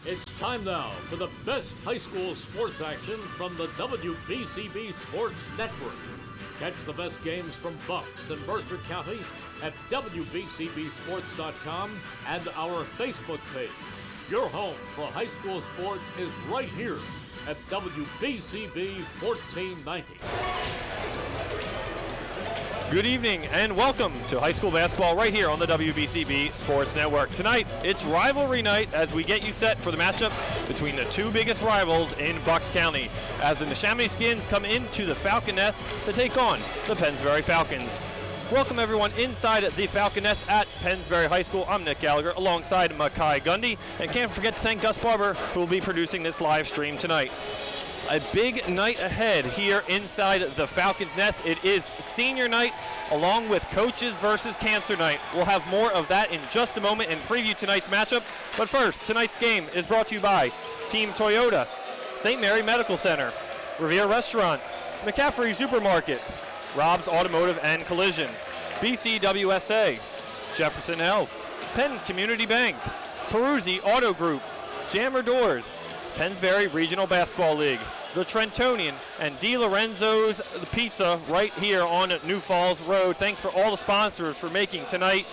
It's time now for the best high school sports action from the WBCB Sports Network. Catch the best games from Bucks and Mercer County at WBCBsports.com and our Facebook page. Your home for high school sports is right here at WBCB 1490. Good evening and welcome to high school basketball right here on the WBCB Sports Network. Tonight, it's rivalry night as we get you set for the matchup between the two biggest rivals in Bucks County as the Neshaminy Skins come into the Falcon Nest to take on the Pennsbury Falcons. Welcome everyone inside the Falcon Nest at Pennsbury High School. I'm Nick Gallagher alongside Makai Gundy, and can't forget to thank Gus Barber who will be producing this live stream tonight. A big night ahead here inside the Falcons Nest. It is senior night along with coaches versus cancer night. We'll have more of that in just a moment and preview tonight's matchup. But first, tonight's game is brought to you by Team Toyota, St. Mary Medical Center, Revere Restaurant, McCaffrey Supermarket, Rob's Automotive and Collision, BCWSA, Jefferson Health, Penn Community Bank, Peruzzi Auto Group, Jammer Doors, Pennsbury Regional Basketball League, the Trentonian, and Di Lorenzo's Pizza right here on New Falls Road. Thanks for all the sponsors for making tonight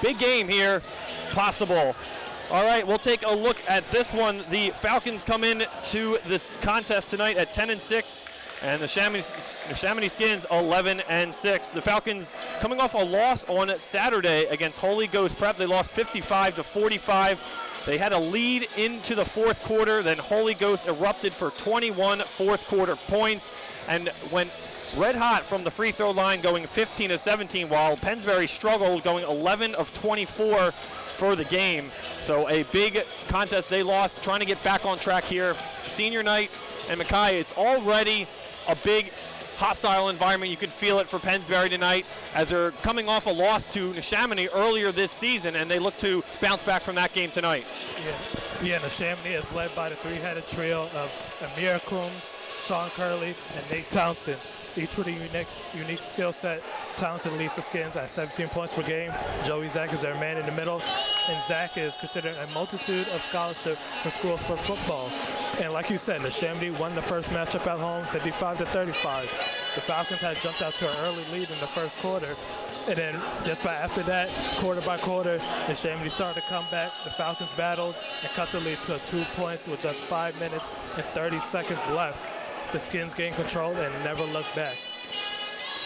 big game here possible. All right, we'll take a look at this one. The Falcons come in to this contest tonight at 10-6, and the Neshaminy Skins 11-6. The Falcons coming off a loss on Saturday against Holy Ghost Prep. They lost 55-45. They had a lead into the fourth quarter, then Holy Ghost erupted for 21 fourth quarter points and went red hot from the free throw line, going 15-17, while Pennsbury struggled, going 11 of 24 for the game. So a big contest they lost, trying to get back on track here. Senior night, and Makai, it's already a big hostile environment. You can feel it for Pennsbury tonight as they're coming off a loss to Neshaminy earlier this season, and they look to bounce back from that game tonight. Yeah, Neshaminy is led by the three-headed trio of Amir Coombs, Sean Curley, and Nate Townsend. Each with a unique skill set. Townsend leads the Skins at 17 points per game. Joey Zach is their man in the middle, and Zach is considered a multitude of scholarship for schools for football. And like you said, Neshaminy won the first matchup at home, 55-35. The Falcons had jumped out to an early lead in the first quarter, and then just after that, quarter by quarter, Neshaminy started to come back. The Falcons battled and cut the lead to 2 points with just 5 minutes and 30 seconds left. The Skins gained control and never looked back.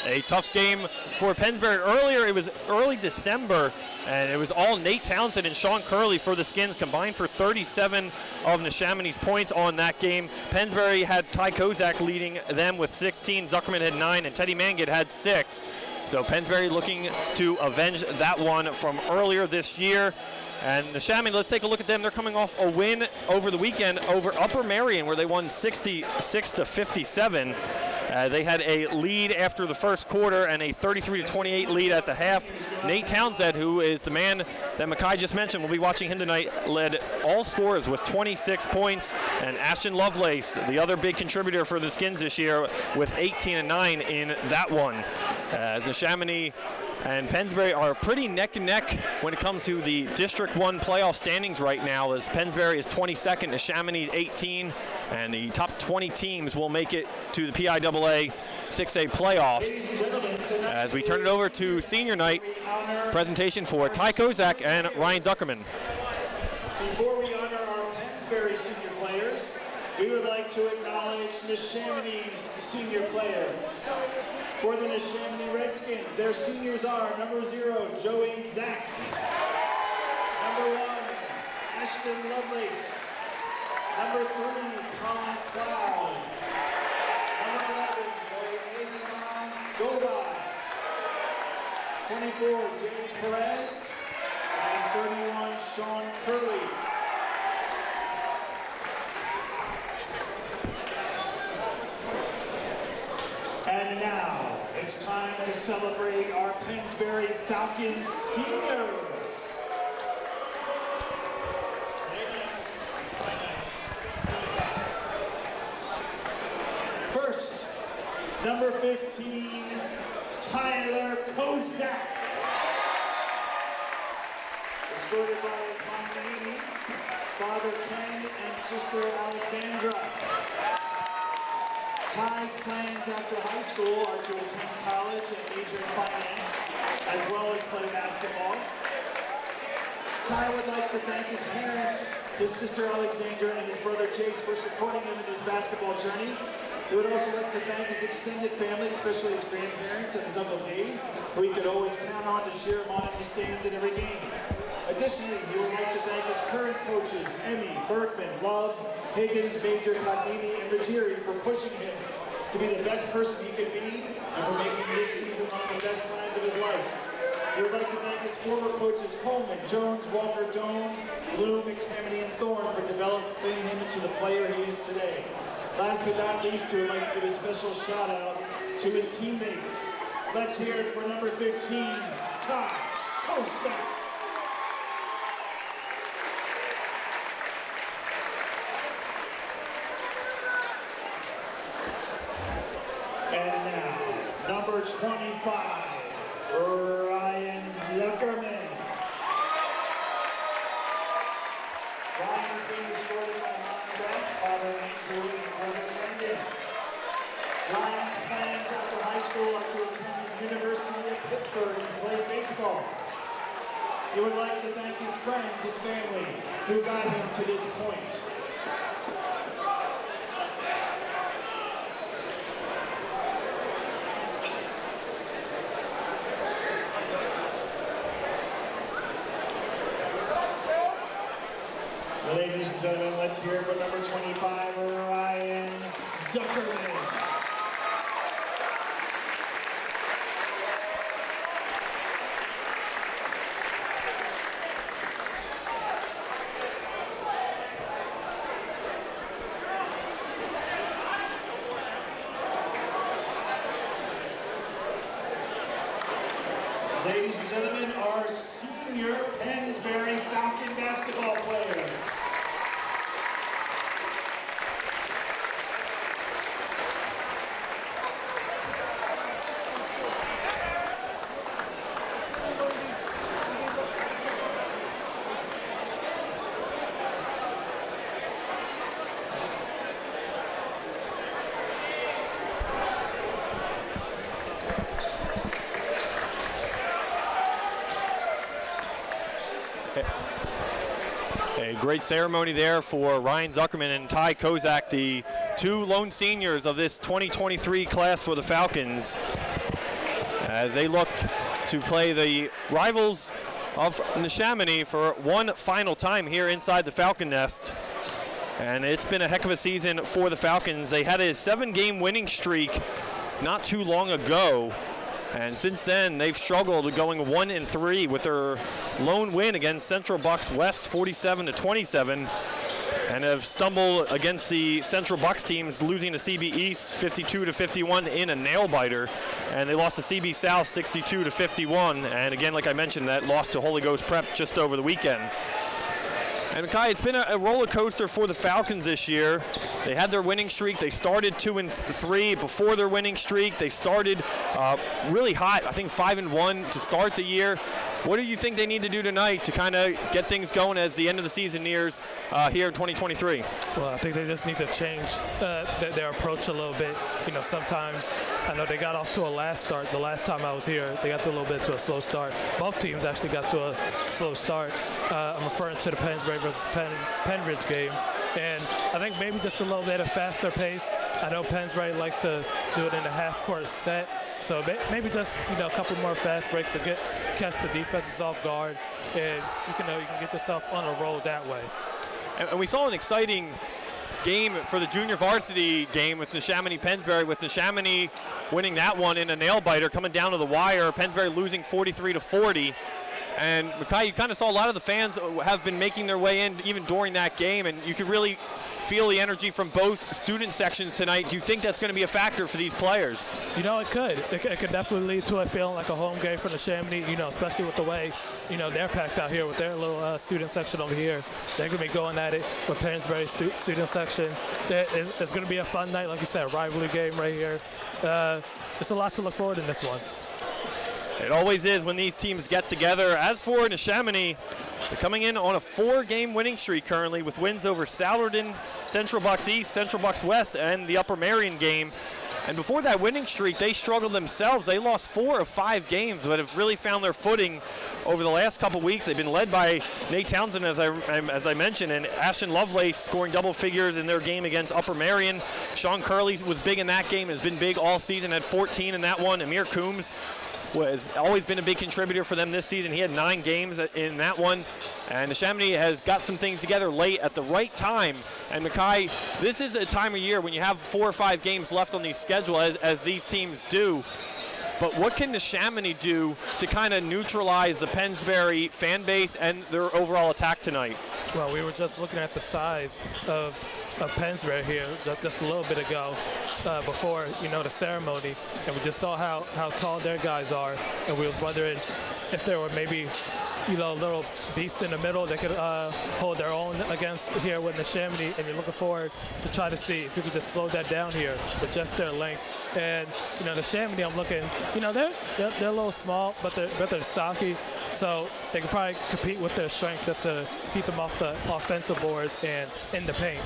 A tough game for Pennsbury. Earlier, it was early December, and it was all Nate Townsend and Sean Curley for the Skins, combined for 37 of Neshaminy's points on that game. Pennsbury had Ty Kozak leading them with 16, Zuckerman had 9, and Teddy Mangid had 6. So Pennsbury looking to avenge that one from earlier this year. And Neshaminy, let's take a look at them. They're coming off a win over the weekend over Upper Merion, where they won 66-57. They had a lead after the first quarter and a 33-28 lead at the half. Nate Townsend, who is the man that Makai just mentioned, we'll be watching him tonight, led all scorers with 26 points. And Ashton Lovelace, the other big contributor for the Skins this year, with 18 and 9 in that one. Neshaminy and Pennsbury are pretty neck and neck when it comes to the District 1 playoff standings right now, as Pennsbury is 22nd, Neshaminy 18, and the top 20 teams will make it to the PIAA 6A playoffs. As we turn it over to senior night, presentation for Ty Kozak and Ryan Zuckerman. Before we honor our Pennsbury senior players, we would like to acknowledge Neshaminy's senior players. For the Neshaminy Redskins, their seniors are number 0, Joey Zach, number 1, Ashton Lovelace, number 3, Colin Cloud, number 11, Boyediman Goldai, 24, Jay Perez, and 31, Sean Curley. And now, it's time to celebrate our Pennsbury Falcons seniors. Very nice, very nice. First, number 15, Tyler Kozak. Escorted by his mom, Amy, father, Ken, sister Alexandra. Ty's plans after high school are to attend college and major in finance, as well as play basketball. Ty would like to thank his parents, his sister Alexandra, and his brother Jace for supporting him in his basketball journey. He would also like to thank his extended family, especially his grandparents and his Uncle Dave, who he could always count on to cheer him on in the stands in every game. Additionally, he would like to thank his current coaches, Emmy, Berkman, Love, Higgins, Major, Cognini, and Ruggieri for pushing him to be the best person he could be and for making this season one of the best times of his life. He would like to thank his former coaches Coleman, Jones, Walker, Doan, Bloom, McTammany, and Thorne for developing him into the player he is today. Last but not least, he would like to give a special shout out to his teammates. Let's hear it for number 15, Ty Kosak. And now, number 25, Ryan Zuckerman. Ryan is being escorted by Mom and Beth, father Andrew, and brother Brendan. Ryan's plans after high school are to attend the University of Pittsburgh to play baseball. He would like to thank his friends and family who got him to this point. Ladies and gentlemen, let's hear it for number 25, Ryan Zuckerman. Ladies and gentlemen, our senior Pennsbury Falcon basketball players. A great ceremony there for Ryan Zuckerman and Ty Kosak, the two lone seniors of this 2023 class for the Falcons, as they look to play the rivals of Neshaminy for one final time here inside the Falcon Nest. And it's been a heck of a season for the Falcons. They had a 7-game winning streak not too long ago, and since then they've struggled, going 1-3 with their lone win against Central Bucks West 47-27, and have stumbled against the Central Bucks teams, losing to CB East 52-51 in a nail biter, and they lost to CB South 62-51, and again, like I mentioned, that loss to Holy Ghost Prep just over the weekend. And Kai, it's been a roller coaster for the Falcons this year. They had their winning streak. They started 2-3 before their winning streak. They started really hot, I think 5-1 to start the year. What do you think they need to do tonight to kind of get things going as the end of the season nears here in 2023? Well, I think they just need to change their approach a little bit. You know, sometimes I know they got off to a last start. The last time I was here, they got to a little bit to a slow start. Both teams actually got to a slow start. I'm referring to the Pennsbury versus Penridge game. And I think maybe just a little bit of faster pace. I know Pennsbury likes to do it in a half-court set. So maybe just, you know, a couple more fast breaks to catch the defenses off guard, and you can get yourself on a roll that way. And we saw an exciting game for the junior varsity game with Neshaminy Pennsbury, with Neshaminy winning that one in a nail biter, coming down to the wire. Pennsbury losing 43-40. And Makai, you kind of saw a lot of the fans have been making their way in even during that game, and you could really feel the energy from both student sections tonight. Do you think that's going to be a factor for these players? You know, it could. It could definitely lead to it feeling like a home game for Neshaminy, you know, especially with the way, you know, they're packed out here with their little student section over here. They're going to be going at it with Pennsbury student section. It's going to be a fun night, like you said, a rivalry game right here. It's a lot to look forward in this one. It always is when these teams get together. As for Neshaminy, They're coming in on a 4-game winning streak currently with wins over Souderton, Central Bucks East, Central Bucks West, and the Upper Marion game. And before that winning streak, they struggled themselves. They lost 4 of 5 games, but have really found their footing over the last couple weeks. They've been led by Nate Townsend, as I mentioned, and Ashton Lovelace scoring double figures in their game against Upper Marion. Sean Curley was big in that game, has been big all season, had 14 in that one. Amir Coombs has always been a big contributor for them this season. He had 9 games in that one. And Neshaminy has got some things together late at the right time. And Mackay, this is a time of year when you have 4 or 5 games left on the schedule, as these teams do. But what can Neshaminy do to kind of neutralize the Pennsbury fan base and their overall attack tonight? Well, we were just looking at the size of Pennsbury here just a little bit ago before, the ceremony, and we just saw how tall their guys are, and we was wondering if there were maybe a little beast in the middle that could hold their own against here with Neshaminy, and you're looking forward to try to see if you could just slow that down here with just their length. And Neshaminy, I'm looking, they're a little small, but they're stocky, so they can probably compete with their strength just to keep them off the offensive boards and in the paint.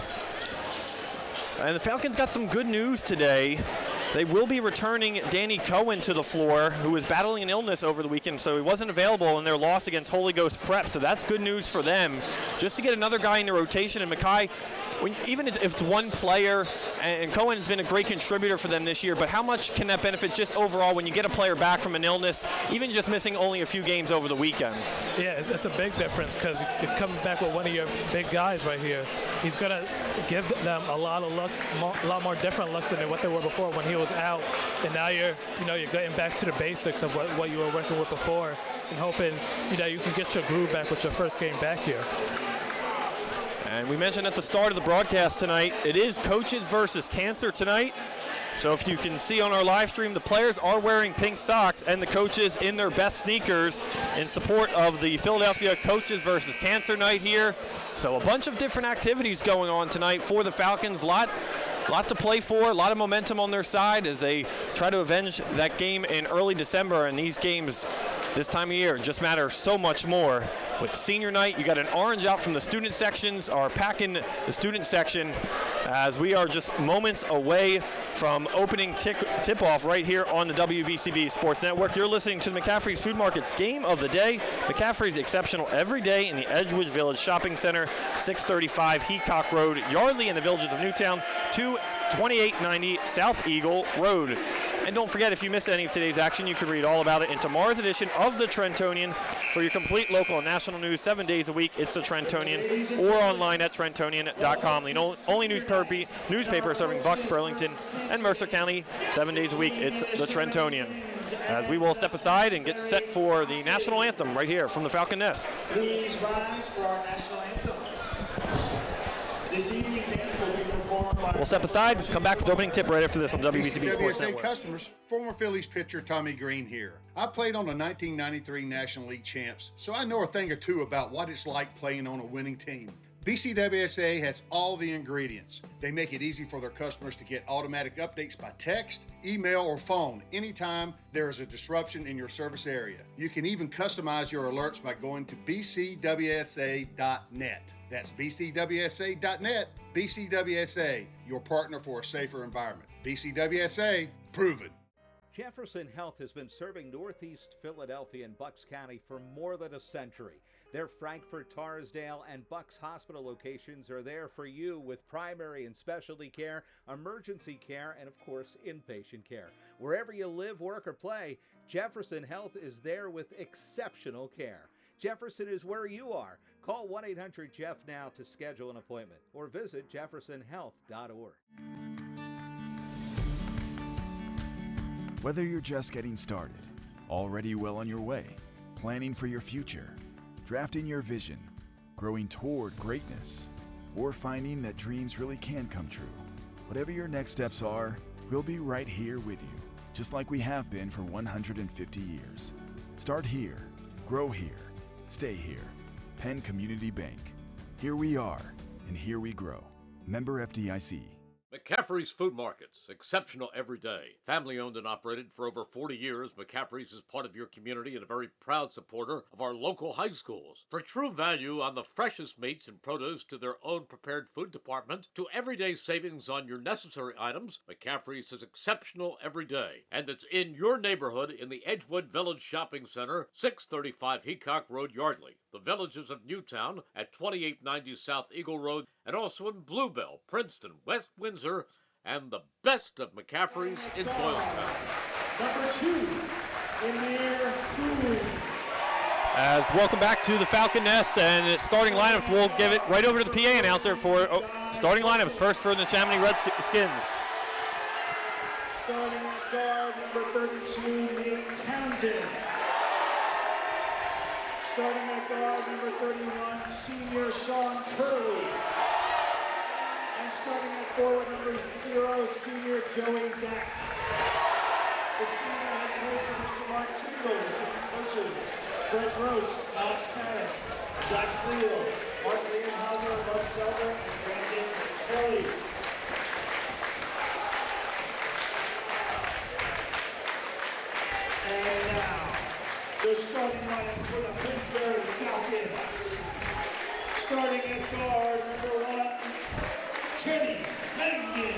And the Falcons got some good news today. They will be returning Danny Cohen to the floor, who was battling an illness over the weekend, so he wasn't available in their loss against Holy Ghost Prep, so that's good news for them. Just to get another guy in the rotation, and Mackay, even if it's one player, and Cohen's been a great contributor for them this year, but how much can that benefit just overall when you get a player back from an illness, even just missing only a few games over the weekend? Yeah, it's a big difference because you're coming back with one of your big guys right here. He's going to give them a lot of looks, a lot more different looks than what they were before when he was out, and now you're getting back to the basics of what you were working with before, and hoping you can get your groove back with your first game back here. And we mentioned at the start of the broadcast tonight, it is coaches versus cancer tonight. So if you can see on our live stream, the players are wearing pink socks and the coaches in their best sneakers in support of the Philadelphia Coaches versus Cancer night here. So a bunch of different activities going on tonight for the Falcons. Lot to play for, a lot of momentum on their side as they try to avenge that game in early December. And these games this time of year just matter so much more. With senior night, you got an orange out from the student sections, are packing the student section as we are just moments away from opening tip-off right here on the WBCB Sports Network. You're listening to the McCaffrey's Food Market's Game of the Day. McCaffrey's exceptional every day in the Edgewood Village Shopping Center, 635 Heacock Road, Yardley in the villages of Newtown, 2890 South Eagle Road. And don't forget, if you missed any of today's action, you can read all about it in tomorrow's edition of the Trentonian. For your complete local and national news 7 days a week, it's the Trentonian, or online at trentonian.com. The only newspaper serving Bucks, Burlington, and Mercer County 7 days a week. It's the Trentonian. As we will step aside and get set for the national anthem right here from the Falcon Nest. Please rise for our national anthem. This evening's anthem will be performed by... We'll step aside, come back for the opening tip right after this on WBCB Sports Network. Customers, former Phillies pitcher Tommy Green here. I played on the 1993 National League champs, so I know a thing or two about what it's like playing on a winning team. BCWSA has all the ingredients. They make it easy for their customers to get automatic updates by text, email, or phone anytime there is a disruption in your service area. You can even customize your alerts by going to bcwsa.net. That's bcwsa.net. BCWSA, your partner for a safer environment. BCWSA, proven. Jefferson Health has been serving Northeast Philadelphia and Bucks County for more than a century. Their Frankfort, Torresdale, and Bucks Hospital locations are there for you with primary and specialty care, emergency care, and of course, inpatient care. Wherever you live, work, or play, Jefferson Health is there with exceptional care. Jefferson is where you are. Call 1-800-JEFF now to schedule an appointment or visit jeffersonhealth.org. Whether you're just getting started, already well on your way, planning for your future, drafting your vision, growing toward greatness, or finding that dreams really can come true, whatever your next steps are, we'll be right here with you, just like we have been for 150 years. Start here, grow here, stay here. Penn Community Bank. Here we are, and here we grow. Member FDIC. McCaffrey's Food Markets, exceptional every day. Family owned and operated for over 40 years, McCaffrey's is part of your community and a very proud supporter of our local high schools. For true value on the freshest meats and produce to their own prepared food department, to everyday savings on your necessary items, McCaffrey's is exceptional every day. And it's in your neighborhood in the Edgewood Village Shopping Center, 635 Heacock Road, Yardley. The Villages of Newtown at 2890 South Eagle Road, and also in Bluebell, Princeton, West Windsor, and the best of McCaffrey's in Doylestown. Number 2, Amir Cruz. As welcome back to the Falcon Nest, and starting lineups, we'll give it right over to the PA announcer for starting lineups. First for the Neshaminy Redskins. Starting at guard, number 32, Nate Townsend. Starting at guard, number 31, senior Sean Curley. And starting at forward, number 0, senior Joey Zach. The Skins are head coach for Mr. Mark Tingle, assistant coaches Fred Gross, Alex Karras, Zach Cleo, Mark Leonhauser, Russ Selber, and Brandon Kelly. And now, the starting lineups for the Pennsbury Falcons. Starting at guard, number 1, Teddy Mangan.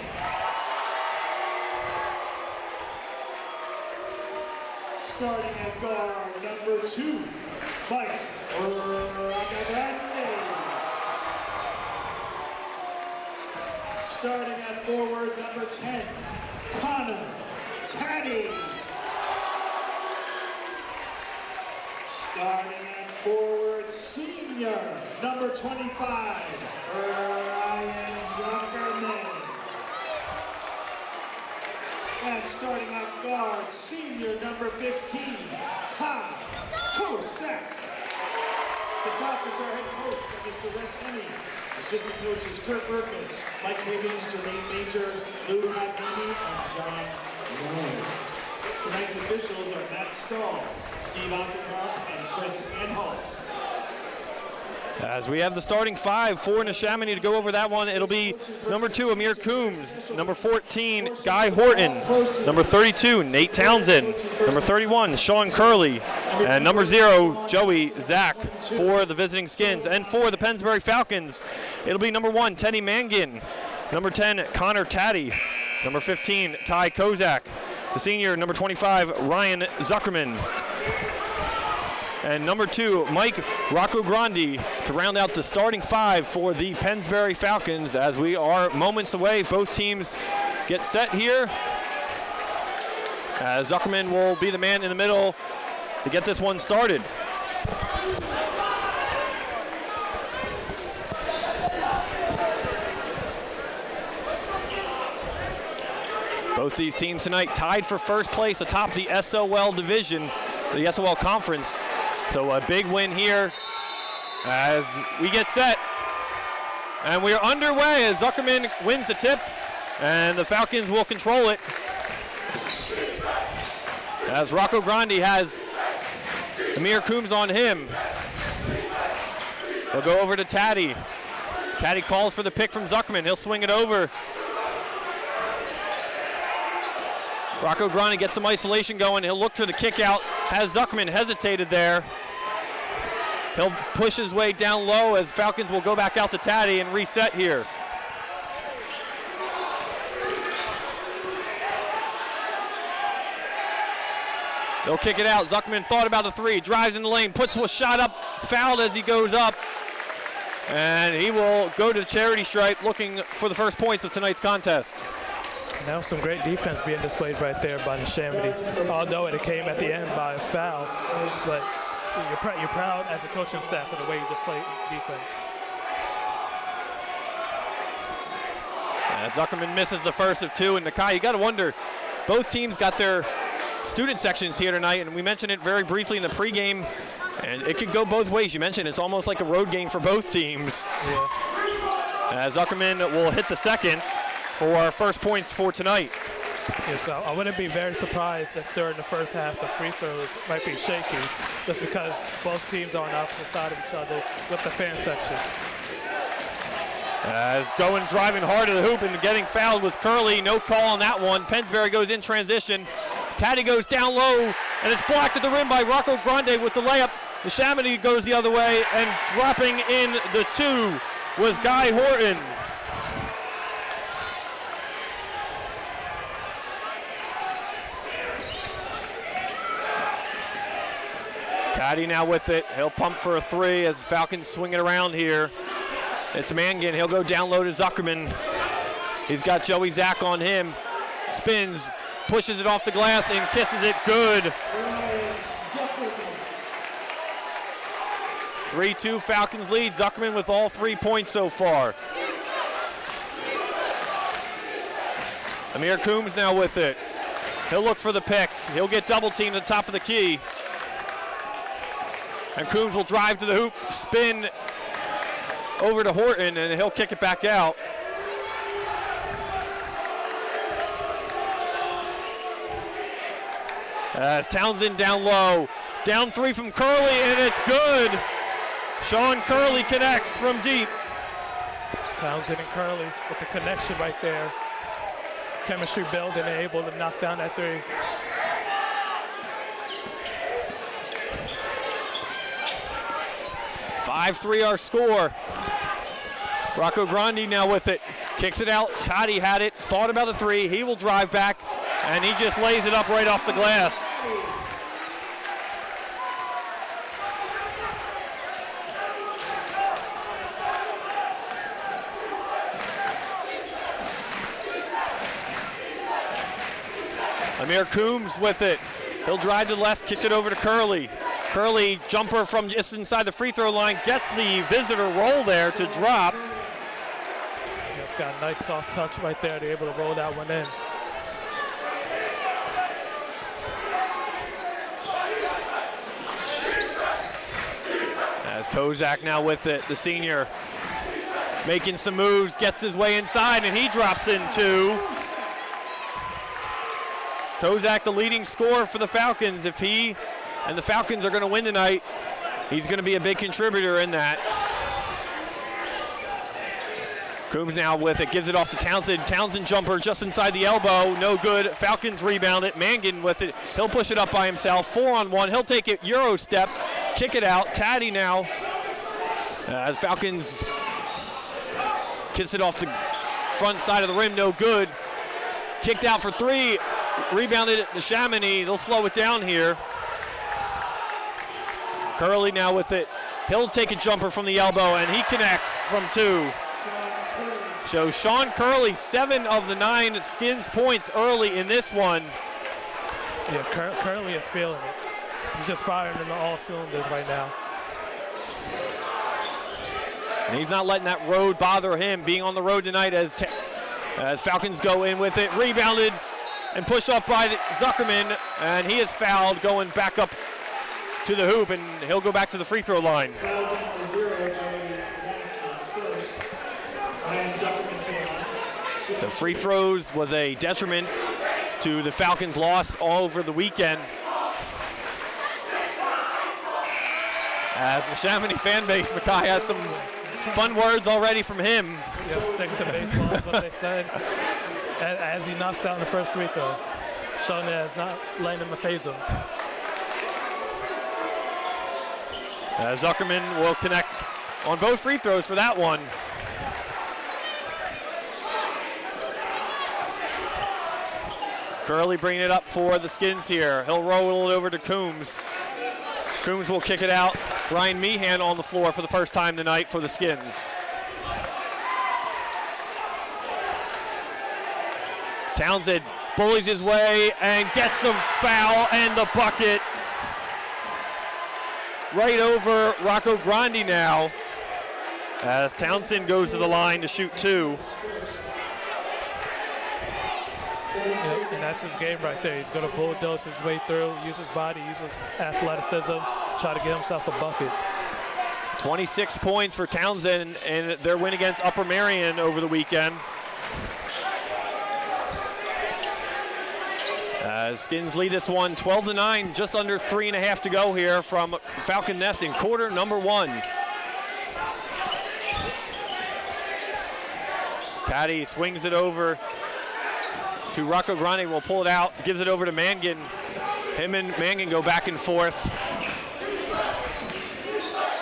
Starting at guard, number 2, Mike Ragagrande. Starting at forward, number 10, Connor Taddy. Starting at forward, senior, number 25, Ryan Zuckerman. And starting at guard, senior, number 15, Ty Kosak. The Falcons are head coached by Mr. Wes Hemming. Assistant coaches Kurt Berkman, Mike Higgins, Jermaine Major, Lou Hadnini, and John Knowles. Tonight's officials are Matt Stahl, Steve Ockenhouse, and Chris Anhalt. As we have the starting 5 for Neshaminy to go over that one, it'll be number 2, Amir Coombs, number 14, Guy Horton, number 32, Nate Townsend, number 31, Sean Curley, and number 0, Joey Zach for the visiting Skins. And for the Pennsbury Falcons, it'll be number 1, Teddy Mangan, number 10, Connor Taddy, number 15, Ty Kozak, the senior, number 25, Ryan Zuckerman, and number 2, Mike Rocco Grandi, to round out the starting 5 for the Pennsbury Falcons as we are moments away. Both teams get set here. As Zuckerman will be the man in the middle to get this one started. Both these teams tonight tied for first place atop the SOL division, the SOL conference. So a big win here as we get set. And we are underway as Zuckerman wins the tip, and the Falcons will control it. As Rocco Grandi has Amir Coombs on him. He'll go over to Taddy. Taddy calls for the pick from Zuckerman. He'll swing it over. Rocco Grandi gets some isolation going. He'll look for the kick out. Has Zuckerman hesitated there. He'll push his way down low as Falcons will go back out to Taddy and reset here. They'll kick it out. Zuckerman thought about the 3, drives in the lane, puts a shot up, fouled as he goes up. And he will go to the charity stripe looking for the first points of tonight's contest. Now some great defense being displayed right there by Neshaminy, although it came at the end by a foul. But you're proud as a coaching staff of the way you display defense. As Zuckerman misses the first of 2, and Nakai, you got to wonder, both teams got their student sections here tonight, and we mentioned it very briefly in the pregame, and it could go both ways. You mentioned it's almost like a road game for both teams. Yeah. As Zuckerman will hit the second for our first points for tonight. Yeah, so I wouldn't be very surprised if during the first half the free throws might be shaky, just because both teams are on the opposite side of each other with the fan section. As going driving hard to the hoop and getting fouled was Curley. No call on that one. Pennsbury goes in transition. Taddy goes down low, and it's blocked at the rim by Rocco Grande with the layup. Neshaminy goes the other way, and dropping in the 2 was Guy Horton. Taddy now with it. He'll pump for a 3 as the Falcons swing it around here. It's Mangan. He'll go down low to Zuckerman. He's got Joey Zack on him. Spins, pushes it off the glass, and kisses it good. 3-2 Falcons lead. Zuckerman with all 3 points so far. Amir Coombs now with it. He'll look for the pick. He'll get double teamed at the top of the key. And Coombs will drive to the hoop, spin over to Horton, and he'll kick it back out. As Townsend down low. Down 3 from Curley, and it's good. Sean Curley connects from deep. Townsend and Curley with the connection right there. Chemistry building and able to knock down that 3. Five-3 our score. Rocco Grandi now with it. Kicks it out. Toddy had it. Thought about a 3. He will drive back, and he just lays it up right off the glass. Amir Coombs with it. He'll drive to the left, kick it over to Curley. Curley, jumper from just inside the free throw line, gets the visitor roll there to drop. Yep, got a nice soft touch right there. They're able to roll that one in. As Kozak now with it, the senior making some moves, gets his way inside, and he drops in 2. Kozak, the leading scorer for the Falcons. If he and the Falcons are going to win tonight, he's going to be a big contributor in that. Coombs now with it, gives it off to Townsend. Townsend jumper just inside the elbow, no good. Falcons rebound it. Mangan with it. He'll push it up by himself. 4-on-1. He'll take it Euro step, kick it out. Taddy now. The Falcons kicks it off the front side of the rim, no good. Kicked out for 3. Rebounded at Neshaminy. They'll slow it down here. Curley now with it. He'll take a jumper from the elbow, and he connects from 2. So Sean Curley, 7 of the 9 Skins points early in this one. Yeah, Curley is feeling it. He's just firing in all cylinders right now. And he's not letting that road bother him, being on the road tonight as Falcons go in with it. Rebounded and pushed off by Zuckerman, and he is fouled going back up to the hoop, and he'll go back to the free throw line. So free throws was a detriment to the Falcons' loss all over the weekend. As the Neshaminy fan base, Makai has some fun words already from him. Yep, stick to baseball is what they said. As he knocks down the first free throw, showing that it's not letting him phase him. Zuckerman will connect on both free throws for that one. Curley bringing it up for the Skins here. He'll roll it over to Coombs. Coombs will kick it out. Ryan Meehan on the floor for the first time tonight for the Skins. Townsend bullies his way and gets the foul and the bucket. Right over Rocco Grandi now, as Townsend goes to the line to shoot 2. And that's his game right there. He's going to bulldoze his way through, use his body, use his athleticism, try to get himself a bucket. 26 points for Townsend in their win against Upper Merion over the weekend. Skins lead this one 12-9, just under 3.5 to go here from Falcon Nest in quarter number 1. Taddy swings it over to Rocco Grande, will pull it out, gives it over to Mangan. Him and Mangan go back and forth.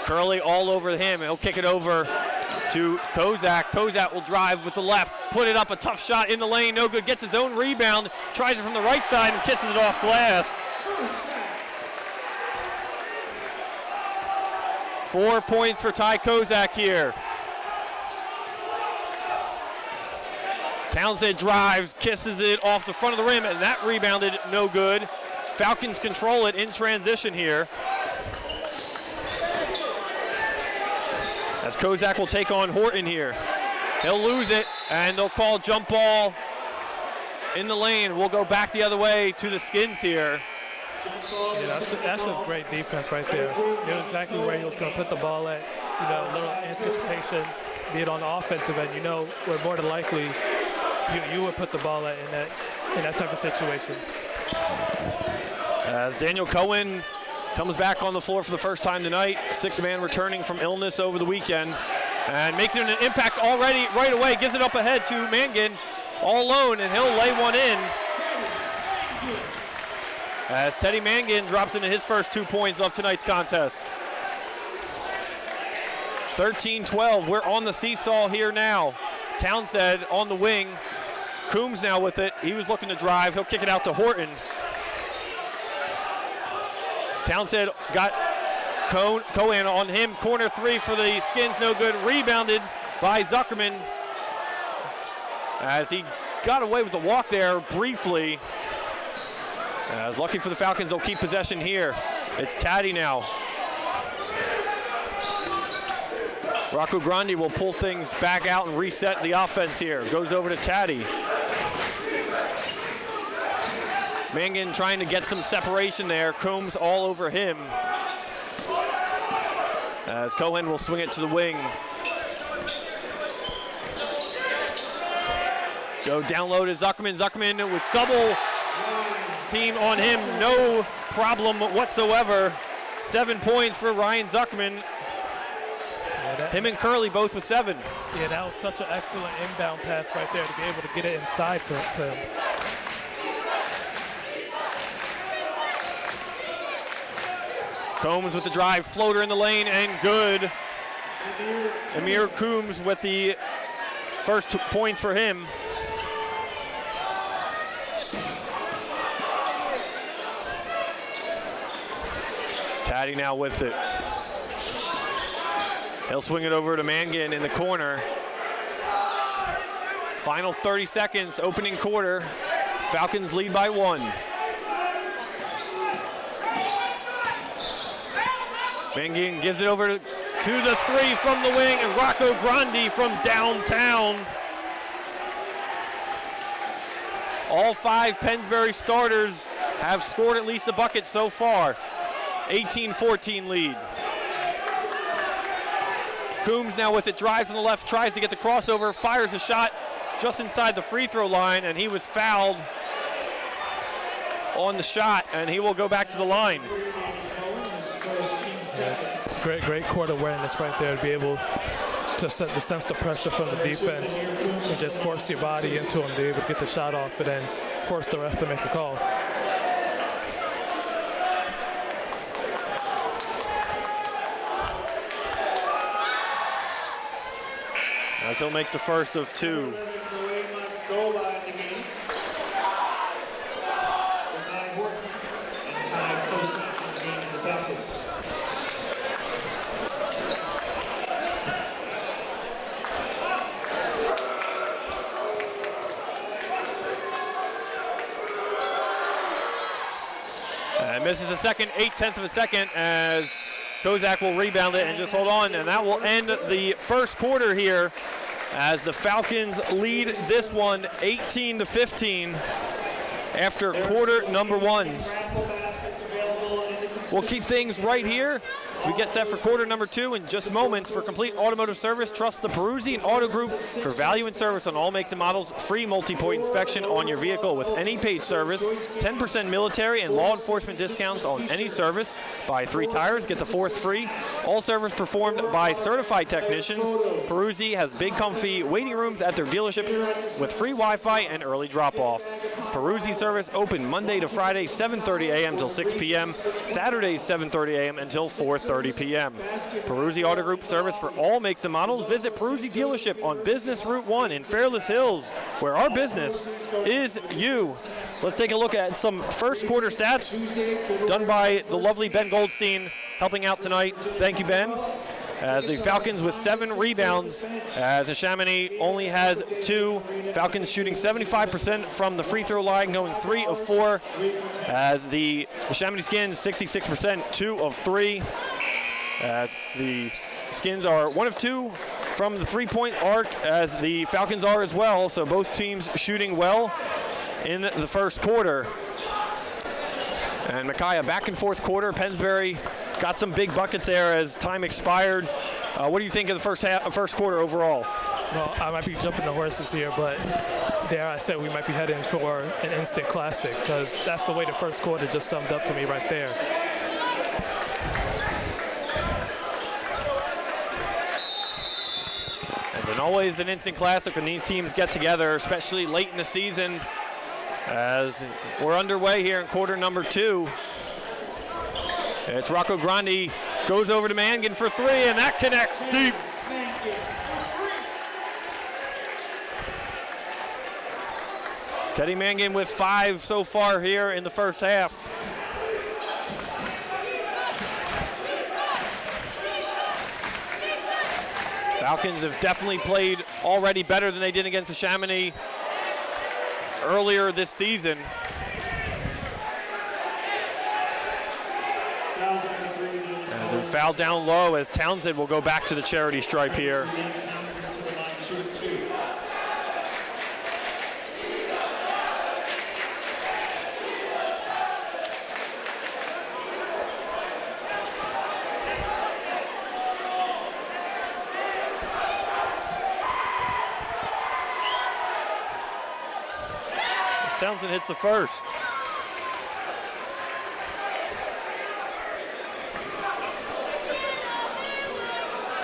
Curley all over him. He'll kick it over to Kozak. Kozak will drive with the left, put it up, a tough shot in the lane, no good, gets his own rebound, tries it from the right side and kisses it off glass. 4 points for Ty Kozak here. Townsend drives, kisses it off the front of the rim, and that rebounded no good. Falcons control it in transition here. As Kozak will take on Horton here. He'll lose it, and they'll call jump ball in the lane. We'll go back the other way to the Skins here. Yeah, that's just great defense right there. He knew exactly where he was going to put the ball at. You know, a little anticipation, be it on the offensive end. You know, where more than likely you would put the ball at in that type of situation. As Daniel Cohen comes back on the floor for the first time tonight, sixth man returning from illness over the weekend, and makes it an impact already right away, gives it up ahead to Mangan, all alone, and he'll lay one in. As Teddy Mangan drops into his first 2 points of tonight's contest. 13-12, we're on the seesaw here now. Townsend on the wing, Coombs now with it, he was looking to drive, he'll kick it out to Horton. Townsend got Cohen on him. Corner three for the Skins, no good. Rebounded by Zuckerman as he got away with the walk there briefly. As lucky for the Falcons, they'll keep possession here. It's Taddy now. Rocco Grande will pull things back out and reset the offense here. Goes over to Taddy. Mangan trying to get some separation there. Combs all over him. As Cohen will swing it to the wing. Go down low to Zuckerman. Zuckerman with double team on him. No problem whatsoever. 7 points for Ryan Zuckerman. Him and Curley both with 7. Yeah, that was such an excellent inbound pass right there to be able to get it inside to him. Combs with the drive, floater in the lane, and good. Amir Coombs with the first 2 points for him. Taddy now with it. He'll swing it over to Mangan in the corner. Final 30 seconds, opening quarter. Falcons lead by 1. Mangan gives it over to the three from the wing, and Rocco Grande from downtown. All 5 Pennsbury starters have scored at least a bucket so far. 18-14 lead. Coombs now with it, drives on the left, tries to get the crossover, fires a shot just inside the free throw line, and he was fouled on the shot, and he will go back to the line. Great court awareness right there to be able to sense the pressure from the defense and just force your body into him to be able to get the shot off and then force the ref to make a call. As he'll make the first of 2. And misses a second, 0.8 of a second, as Kozak will rebound it and just hold on, and that will end the first quarter here as the Falcons lead this one 18-15 after quarter number 1. We'll keep things right here as we get set for quarter number 2 in just moments. For complete automotive service, trust the Peruzzi Auto Group for value and service on all makes and models. Free multi-point inspection on your vehicle with any paid service. 10% military and law enforcement discounts on any service. Buy 3 tires, get the 4th free. All service performed by certified technicians. Peruzzi has big comfy waiting rooms at their dealerships with free Wi-Fi and early drop-off. Peruzzi service open Monday to Friday, 7:30 a.m. till 6 p.m. Saturdays, 7:30 a.m. until 4:30 p.m. Peruzzi Auto Group service for all makes and models. Visit Peruzzi dealership on Business Route 1 in Fairless Hills, where our business is you. Let's take a look at some first quarter stats done by the lovely Ben Goldstein helping out tonight. Thank you, Ben. As the Falcons with 7 rebounds, as Neshaminy only has 2. Falcons shooting 75% from the free throw line, going 3 of 4. As the Neshaminy Skins 66%, 2 of 3. As the Skins are 1 of 2 from the three-point arc, as the Falcons are as well. So both teams shooting well in the first quarter. And Micaiah back in fourth quarter. Pennsbury got some big buckets there as time expired. What do you think of the first quarter overall? Well, I might be jumping the horses here, but dare I say we might be heading for an instant classic, because that's the way the first quarter just summed up to me right there. And always an instant classic when these teams get together, especially late in the season, as we're underway here in quarter number 2. It's Rocco Grandi, goes over to Mangan for 3, and that connects deep. Teddy Mangan with 5 so far here in the first half. Falcons have definitely played already better than they did against the Neshaminy earlier this season. As we foul down low, as Townsend will go back to the charity stripe here. Townsend hits the first.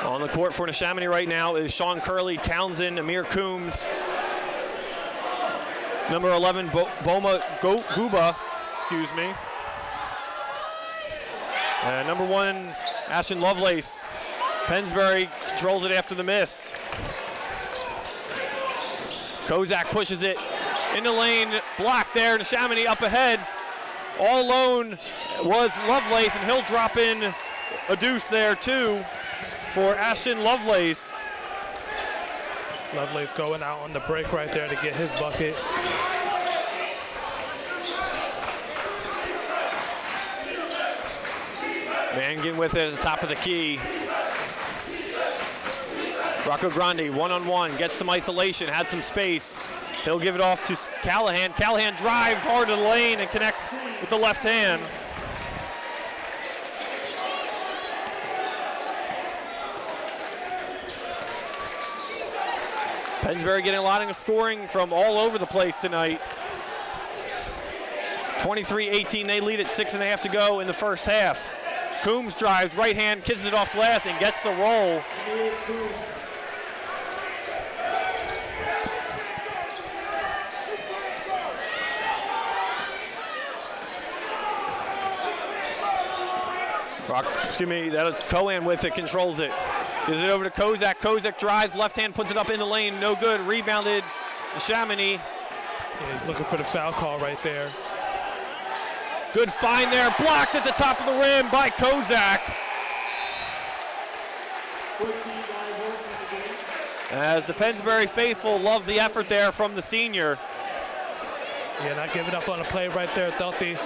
On the court for Neshaminy right now is Sean Curley, Townsend, Amir Coombs, number 11, Boma Guba, excuse me. And number 1, Ashton Lovelace. Pennsbury controls it after the miss. Kozak pushes it in the lane, blocked there. Neshaminy up ahead. All alone was Lovelace, and he'll drop in a deuce there too for Ashton Lovelace. Lovelace going out on the break right there to get his bucket. Mangan with it at the top of the key. Rocco Grandi one-on-one, gets some isolation, had some space. He'll give it off to Callahan. Callahan drives hard to the lane and connects with the left hand. Pennsbury getting a lot of scoring from all over the place tonight. 23-18, they lead at 6.5 to go in the first half. Coombs drives, right hand, kisses it off glass and gets the roll. That's Cohen with it, controls it. Gives it over to Kozak. Kozak drives, left hand, puts it up in the lane, no good. Rebounded, Neshaminy. Yeah, he's looking for the foul call right there. Good find there, blocked at the top of the rim by Kozak. As the Pennsbury faithful love the effort there from the senior. Yeah, not giving up on the play right there. Thought the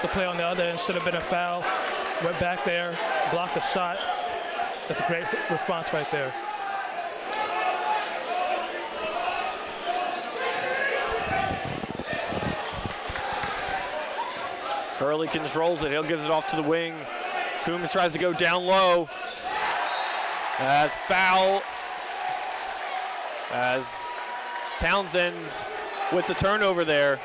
play on the other end should have been a foul. Went back there, blocked the shot. That's a great response right there. Curley controls it. He'll give it off to the wing. Coombs tries to go down low. As foul. As Townsend with the turnover there.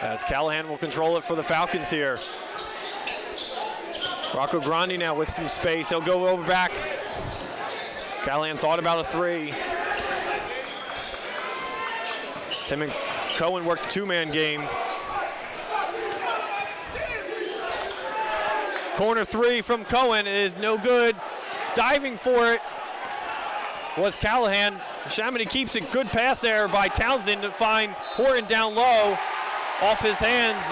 As Callahan will control it for the Falcons here. Rocco Grandi now with some space. He'll go over back. Callahan thought about a three. Tim and Cohen worked a two-man game. Corner three from Cohen is no good. Diving for it was Callahan. Neshaminy keeps it. Good pass there by Townsend to find Horton down low off his hands.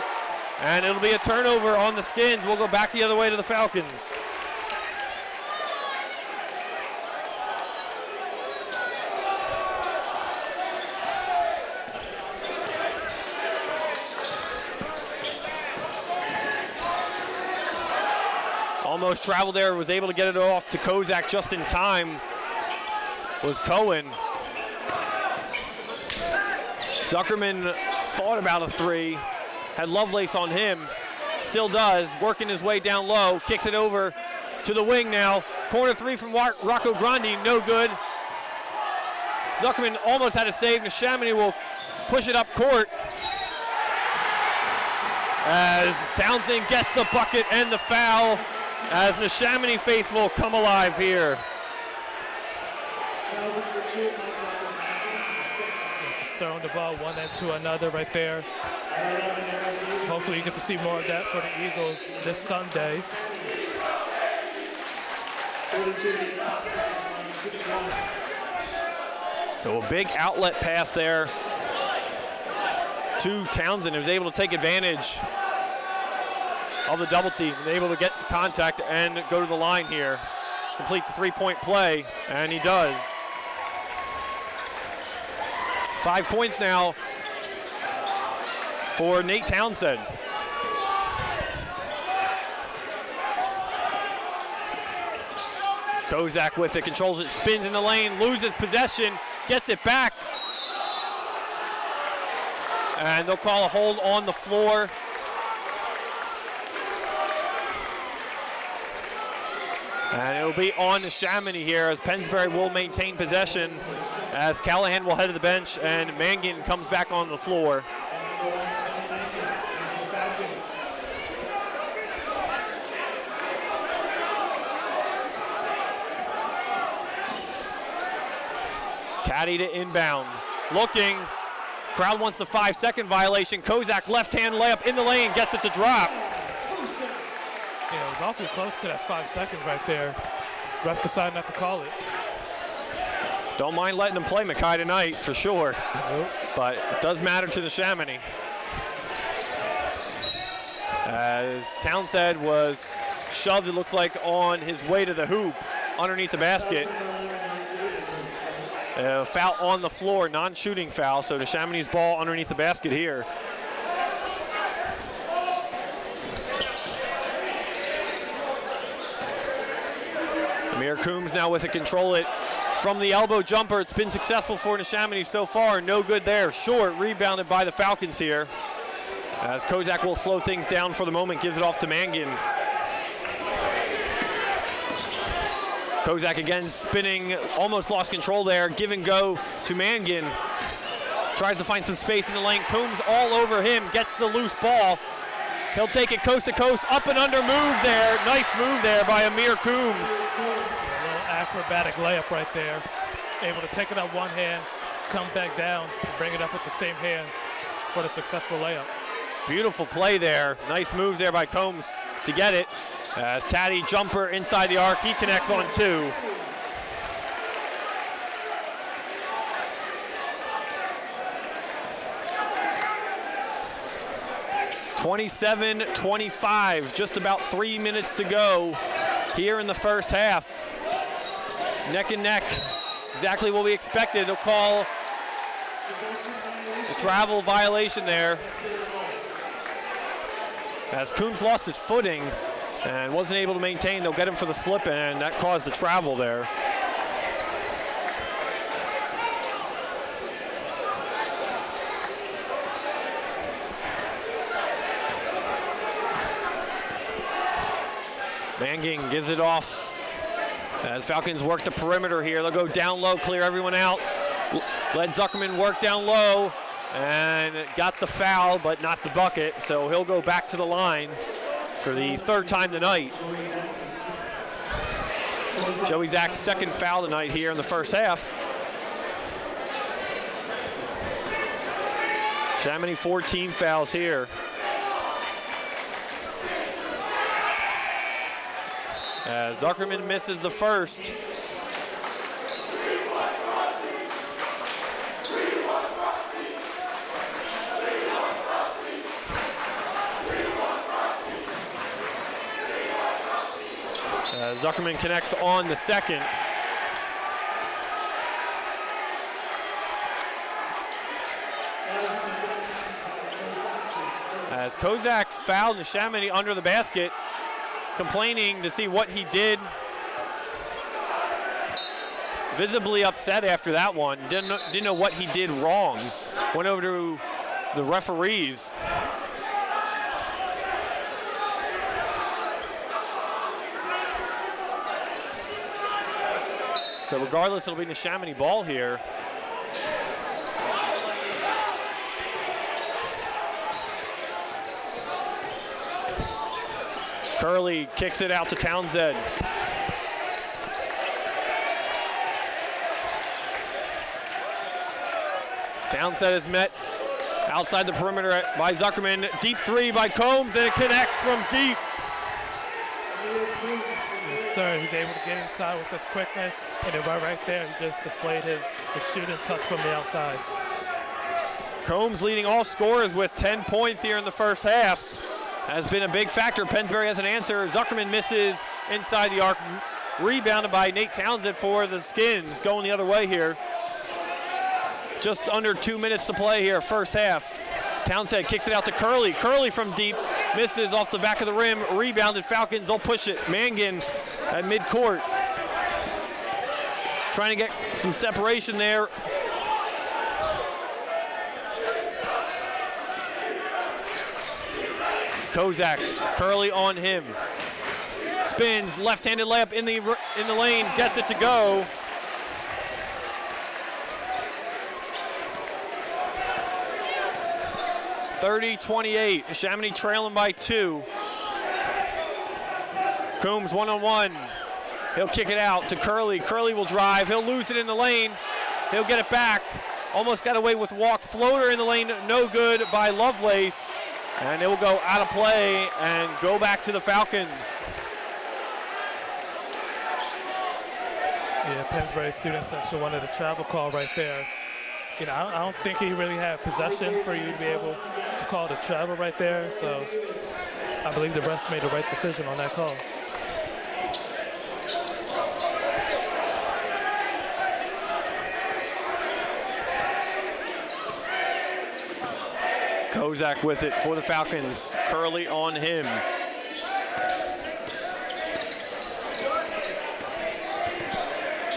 And it'll be a turnover on the Skins. We'll go back the other way to the Falcons. Almost traveled there, was able to get it off to Kozak just in time. Was Cohen. Zuckerman thought about a three. Had Lovelace on him. Still does. Working his way down low. Kicks it over to the wing now. Corner three from Rocco Grandi. No good. Zuckerman almost had a save. Neshaminy will push it up court. As Townsend gets the bucket and the foul. As Neshaminy faithful come alive here. Throwing the ball one end to another right there. Hopefully you get to see more of that for the Eagles this Sunday. So a big outlet pass there to Townsend, who was able to take advantage of the double team and able to get contact and go to the line here. Complete the three-point play, and he does. 5 points now for Nate Townsend. Kozak with it, controls it, spins in the lane, loses possession, gets it back. And they'll call a hold on the floor. And it'll be on Neshaminy here as Pennsbury will maintain possession as Callahan will head to the bench and Mangan comes back on the floor. Caddy to inbound. Looking. Crowd wants the 5-second violation. Kozak left-hand layup in the lane, gets it to drop. Yeah, it was awfully close to that 5 seconds right there. Ref decided not to call it. Don't mind letting him play Mackay tonight, for sure. Nope. But it does matter to Neshaminy. As Townsend was shoved, it looks like, on his way to the hoop, underneath the basket. Foul on the floor, non-shooting foul, so Neshaminy's ball underneath the basket here. Amir Coombs now with it, control it from the elbow jumper. It's been successful for Neshaminy so far. No good there. Short, rebounded by the Falcons here. As Kozak will slow things down for the moment, gives it off to Mangan. Kozak again spinning, almost lost control there. Give and go to Mangan. Tries to find some space in the lane. Coombs all over him, gets the loose ball. He'll take it coast to coast, up and under move there. Nice move there by Amir Coombs. A little acrobatic layup right there. Able to take it on one hand, come back down, and bring it up with the same hand for the successful layup. Beautiful play there. Nice move there by Combs to get it. As Taddy jumper inside the arc, he connects on two. (27-25), just about 3 minutes to go here in the first half. Neck and neck, exactly what we expected. They'll call the travel violation there. As Coombs lost his footing and wasn't able to maintain, they'll get him for the slip, and that caused the travel there. Mangang gives it off as Falcons work the perimeter here. They'll go down low, clear everyone out. Let Zuckerman work down low and got the foul, but not the bucket. So he'll go back to the line for the third time tonight. Joey Zach's second foul tonight here in the first half. Neshaminy 14 fouls here. As Zuckerman misses the first. Zuckerman connects on the second. As Kozak fouled Neshaminy under the basket, complaining to see what he did. Visibly upset after that one. Didn't know what he did wrong. Went over to the referees. So regardless, it'll be Neshaminy ball here. Curley kicks it out to Townsend. Townsend is met outside the perimeter by Zuckerman. Deep three by Combs, and it connects from deep. Yes, sir. He's able to get inside with his quickness, and then right there, he just displayed his shooting touch from the outside. Combs leading all scorers with 10 points here in the first half. Has been a big factor. Pennsbury has an answer. Zuckerman misses inside the arc. Rebounded by Nate Townsend for the Skins. Going the other way here. Just under 2 minutes to play here, first half. Townsend kicks it out to Curley. Curley from deep. Misses off the back of the rim. Rebounded. Falcons, they'll push it. Mangan at midcourt. Trying to get some separation there. Kozak, Curley on him. Spins, left-handed layup in the lane, gets it to go. (30-28). Neshaminy trailing by 2. Coombs one-on-one. He'll kick it out to Curley. Curley will drive. He'll lose it in the lane. He'll get it back. Almost got away with walk. Floater in the lane, no good by Lovelace. And it will go out of play and go back to the Falcons. Yeah, Pennsbury Student Center wanted a travel call right there. You know, I don't think he really had possession for you to be able to call the travel right there. So I believe the refs made the right decision on that call. Kozak with it for the Falcons. Curley on him.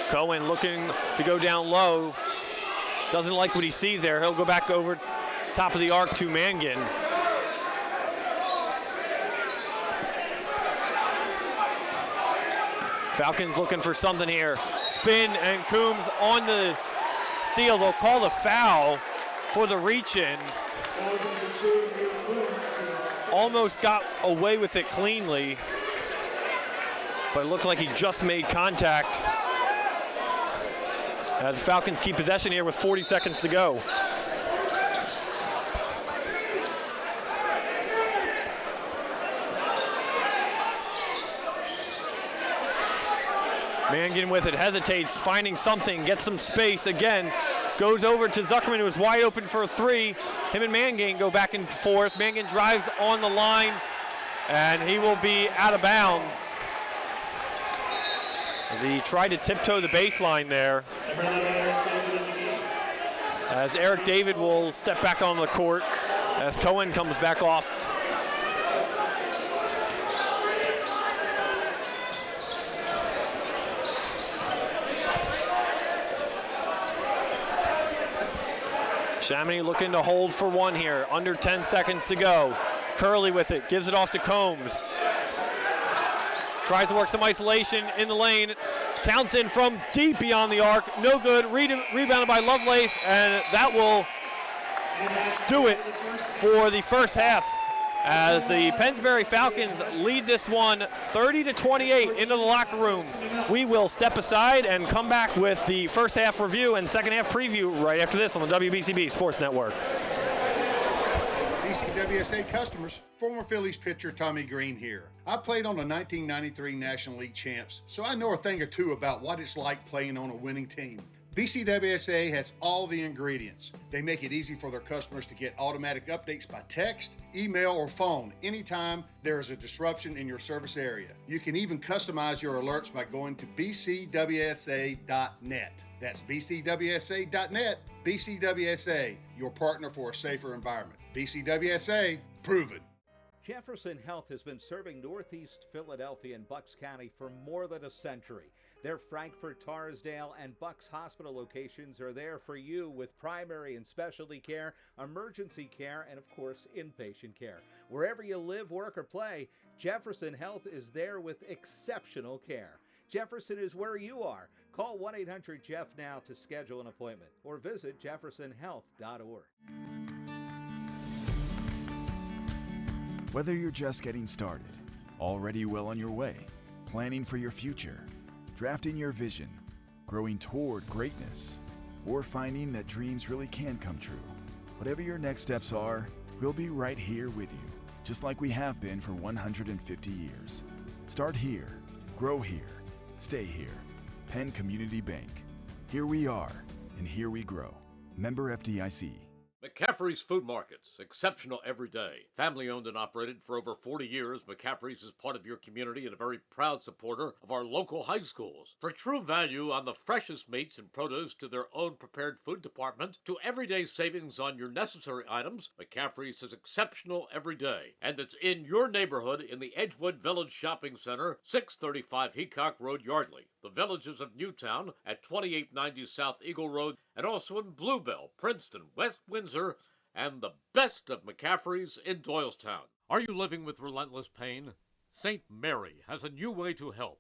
Cohen looking to go down low. Doesn't like what he sees there. He'll go back over top of the arc to Mangan. Falcons looking for something here. Spin and Coombs on the steal. They'll call the foul for the reach-in. Almost got away with it cleanly, but it looked like he just made contact. As Falcons keep possession here with 40 seconds to go. Mangan with it, hesitates, finding something, gets some space again. Goes over to Zuckerman, who is wide open for a three. Him and Mangan go back and forth. Mangan drives on the line, and he will be out of bounds. As he tried to tiptoe the baseline there. As Eric David will step back on the court as Cohen comes back off. Neshaminy looking to hold for one here. Under 10 seconds to go. Curley with it, gives it off to Combs. tries to work some isolation in the lane. Townsend from deep beyond the arc, no good. Rebounded by Lovelace, and that will do it for the first half, as the Pennsbury Falcons lead this one 30-28 into the locker room. We will step aside and come back with the first half review and second half preview right after this on the WBCB Sports Network. BCWSA customers, former Phillies pitcher Tommy Green here. I played on the 1993 National League champs, so I know a thing or two about what it's like playing on a winning team. BCWSA has all the ingredients. They make it easy for their customers to get automatic updates by text, email, or phone anytime there is a disruption in your service area. You can even customize your alerts by going to bcwsa.net. That's bcwsa.net. BCWSA, your partner for a safer environment. BCWSA, proven. Jefferson Health has been serving Northeast Philadelphia and Bucks County for more than a century. Their Frankfort, Torresdale, and Bucks Hospital locations are there for you with primary and specialty care, emergency care, and of course, inpatient care. Wherever you live, work, or play, Jefferson Health is there with exceptional care. Jefferson is where you are. Call 1-800-JEFF now to schedule an appointment or visit jeffersonhealth.org. Whether you're just getting started, already well on your way, planning for your future, drafting your vision, growing toward greatness, or finding that dreams really can come true. Whatever your next steps are, we'll be right here with you, just like we have been for 150 years. Start here, grow here, stay here. Penn Community Bank. Here we are, and here we grow. Member FDIC. McCaffrey's Food Markets, exceptional every day. Family owned and operated for over 40 years, McCaffrey's is part of your community and a very proud supporter of our local high schools. For true value on the freshest meats and produce to their own prepared food department, to everyday savings on your necessary items, McCaffrey's is exceptional every day. And it's in your neighborhood in the Edgewood Village Shopping Center, 635 Heacock Road, Yardley. The Villages of Newtown at 2890 South Eagle Road, and also in Bluebell, Princeton, West Windsor, and the best of McCaffrey's in Doylestown. Are you living with relentless pain? St. Mary has a new way to help.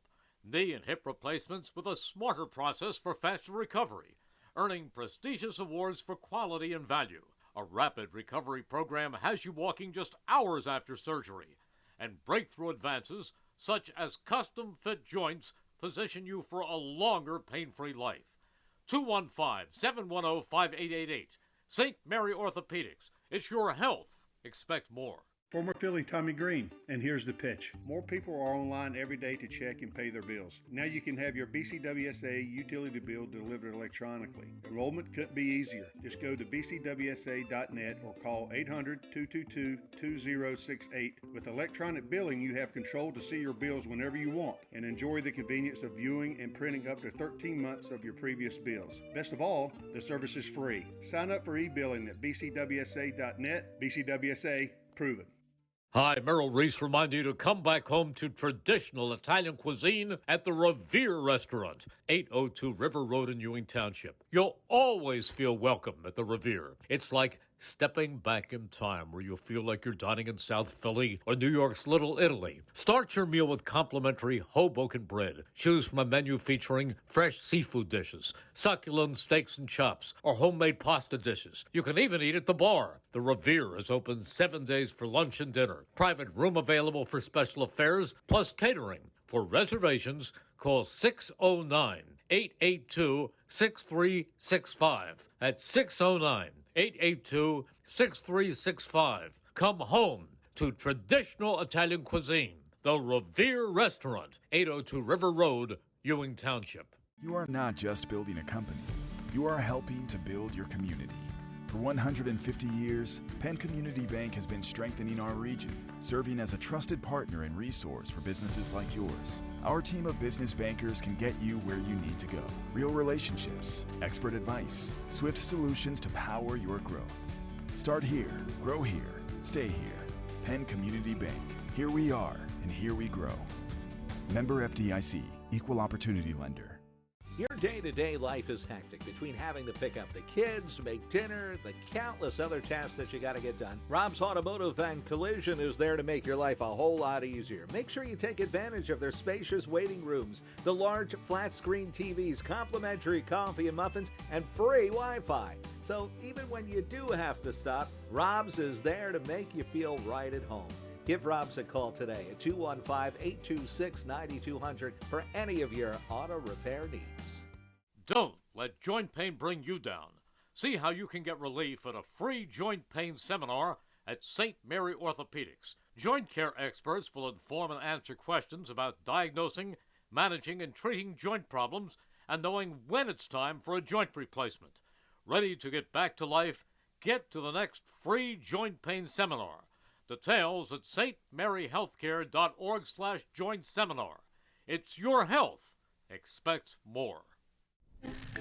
Knee and hip replacements with a smarter process for faster recovery, earning prestigious awards for quality and value. A rapid recovery program has you walking just hours after surgery, and breakthrough advances such as custom-fit joints position you for a longer pain-free life. 215-710-5888. St. Mary Orthopedics. It's your health. Expect more. Former Philly Tommy Green, and here's the pitch. More people are online every day to check and pay their bills. Now you can have your BCWSA utility bill delivered electronically. Enrollment couldn't be easier. Just go to bcwsa.net or call 800-222-2068. With electronic billing, you have control to see your bills whenever you want and enjoy the convenience of viewing and printing up to 13 months of your previous bills. Best of all, the service is free. Sign up for e-billing at bcwsa.net. BCWSA, proven. Hi, Merrill Reese reminding you to come back home to traditional Italian cuisine at the Revere Restaurant, 802 River Road in Ewing Township. You'll always feel welcome at the Revere. It's like stepping back in time where you'll feel like you're dining in South Philly or New York's Little Italy. Start your meal with complimentary Hoboken bread. Choose from a menu featuring fresh seafood dishes, succulent steaks and chops, or homemade pasta dishes. You can even eat at the bar. The Revere is open 7 days for lunch and dinner. Private room available for special affairs, plus catering. For reservations, call 609-882-6365. That's 609-882-6365. Come home to traditional Italian cuisine. The Revere Restaurant, 802 River Road, Ewing Township. You are not just building a company. You are helping to build your community. For 150 years, Penn Community Bank has been strengthening our region, serving as a trusted partner and resource for businesses like yours. Our team of business bankers can get you where you need to go. Real relationships, expert advice, swift solutions to power your growth. Start here, grow here, stay here. Penn Community Bank. Here we are, and here we grow. Member FDIC, Equal Opportunity Lender. Your day-to-day life is hectic between having to pick up the kids, make dinner, the countless other tasks that you got to get done. Rob's Automotive and Collision is there to make your life a whole lot easier. Make sure you take advantage of their spacious waiting rooms, the large flat-screen TVs, complimentary coffee and muffins, and free Wi-Fi. So even when you do have to stop, Rob's is there to make you feel right at home. Give Rob's a call today at 215-826-9200 for any of your auto repair needs. Don't let joint pain bring you down. See how you can get relief at a free joint pain seminar at St. Mary Orthopedics. Joint care experts will inform and answer questions about diagnosing, managing, and treating joint problems and knowing when it's time for a joint replacement. Ready to get back to life? Get to the next free joint pain seminar. Details at stmaryhealthcare.org/joint seminar. It's your health. Expect more.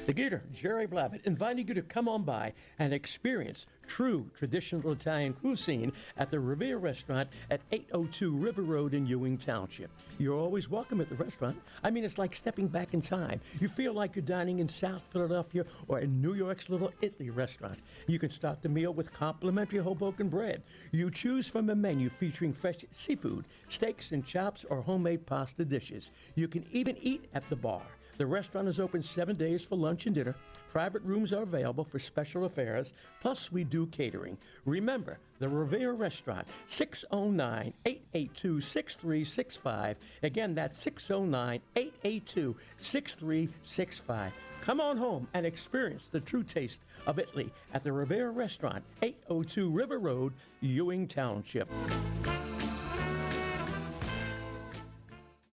The Gator, Jerry Blavitt, inviting you to come on by and experience true traditional Italian cuisine at the Revere Restaurant at 802 River Road in Ewing Township. You're always welcome at the restaurant. I mean, it's like stepping back in time. You feel like you're dining in South Philadelphia or in New York's Little Italy restaurant. You can start the meal with complimentary Hoboken bread. You choose from a menu featuring fresh seafood, steaks and chops, or homemade pasta dishes. You can even eat at the bar. The restaurant is open 7 days for lunch and dinner. Private rooms are available for special affairs, plus we do catering. Remember, the Revere Restaurant, 609-882-6365. Again, that's 609-882-6365. Come on home and experience the true taste of Italy at the Revere Restaurant, 802 River Road, Ewing Township.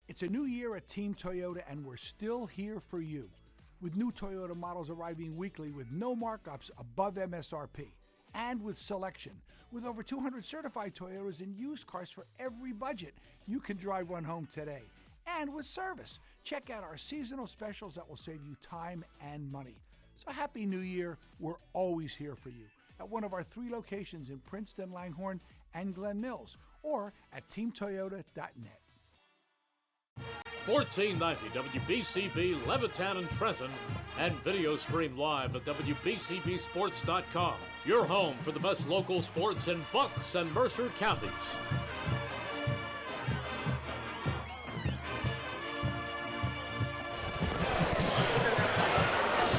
It's a new year at Team Toyota, and we're still here for you. With new Toyota models arriving weekly with no markups above MSRP. And with selection, with over 200 certified Toyotas and used cars for every budget, you can drive one home today. And with service, check out our seasonal specials that will save you time and money. So Happy New Year, we're always here for you at one of our 3 locations in Princeton, Langhorne, and Glen Mills, or at teamtoyota.net. 1490 WBCB Levittown and Trenton, and video stream live at WBCBsports.com. Your home for the best local sports in Bucks and Mercer counties.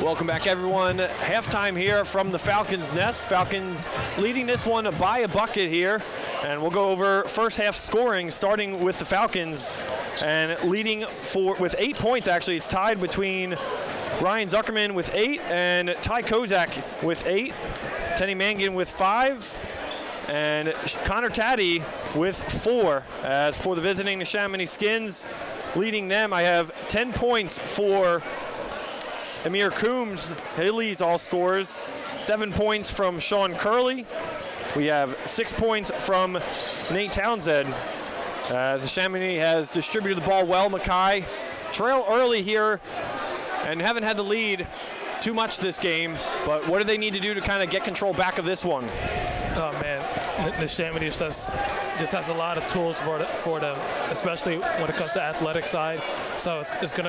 Welcome back, everyone. Halftime here from the Falcons' nest. Falcons leading this one by a bucket here. And we'll go over first half scoring, starting with the Falcons. And leading with 8 points, actually. It's tied between Ryan Zuckerman with 8 and Ty Kozak with 8. Tenny Mangan with 5. And Connor Taddy with 4. As for the visiting Neshaminy Skins, leading them, I have 10 points for Amir Coombs. He leads all scorers. 7 points from Sean Curley. We have 6 points from Nate Townsend. Neshaminy has distributed the ball well. Mackay trail early here and haven't had the lead too much this game, but what do they need to do to kind of get control back of this one? Oh man, Neshaminy just has a lot of tools for them, especially when it comes to athletic side. So I think it's kind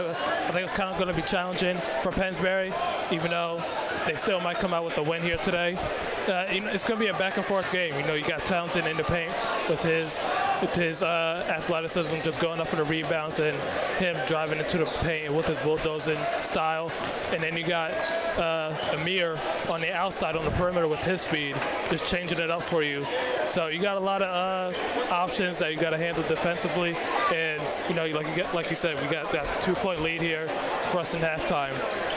of gonna be challenging for Pennsbury, even though they still might come out with a win here today. It's gonna be a back and forth game. You got Townsend in the paint with his athleticism, just going up for the rebounds and him driving into the paint with his bulldozing style. And then you got Amir on the outside on the perimeter with his speed, just changing it up for you. So you got a lot of options that you got to handle defensively. And like you said, we got that 2-point lead here for us in halftime.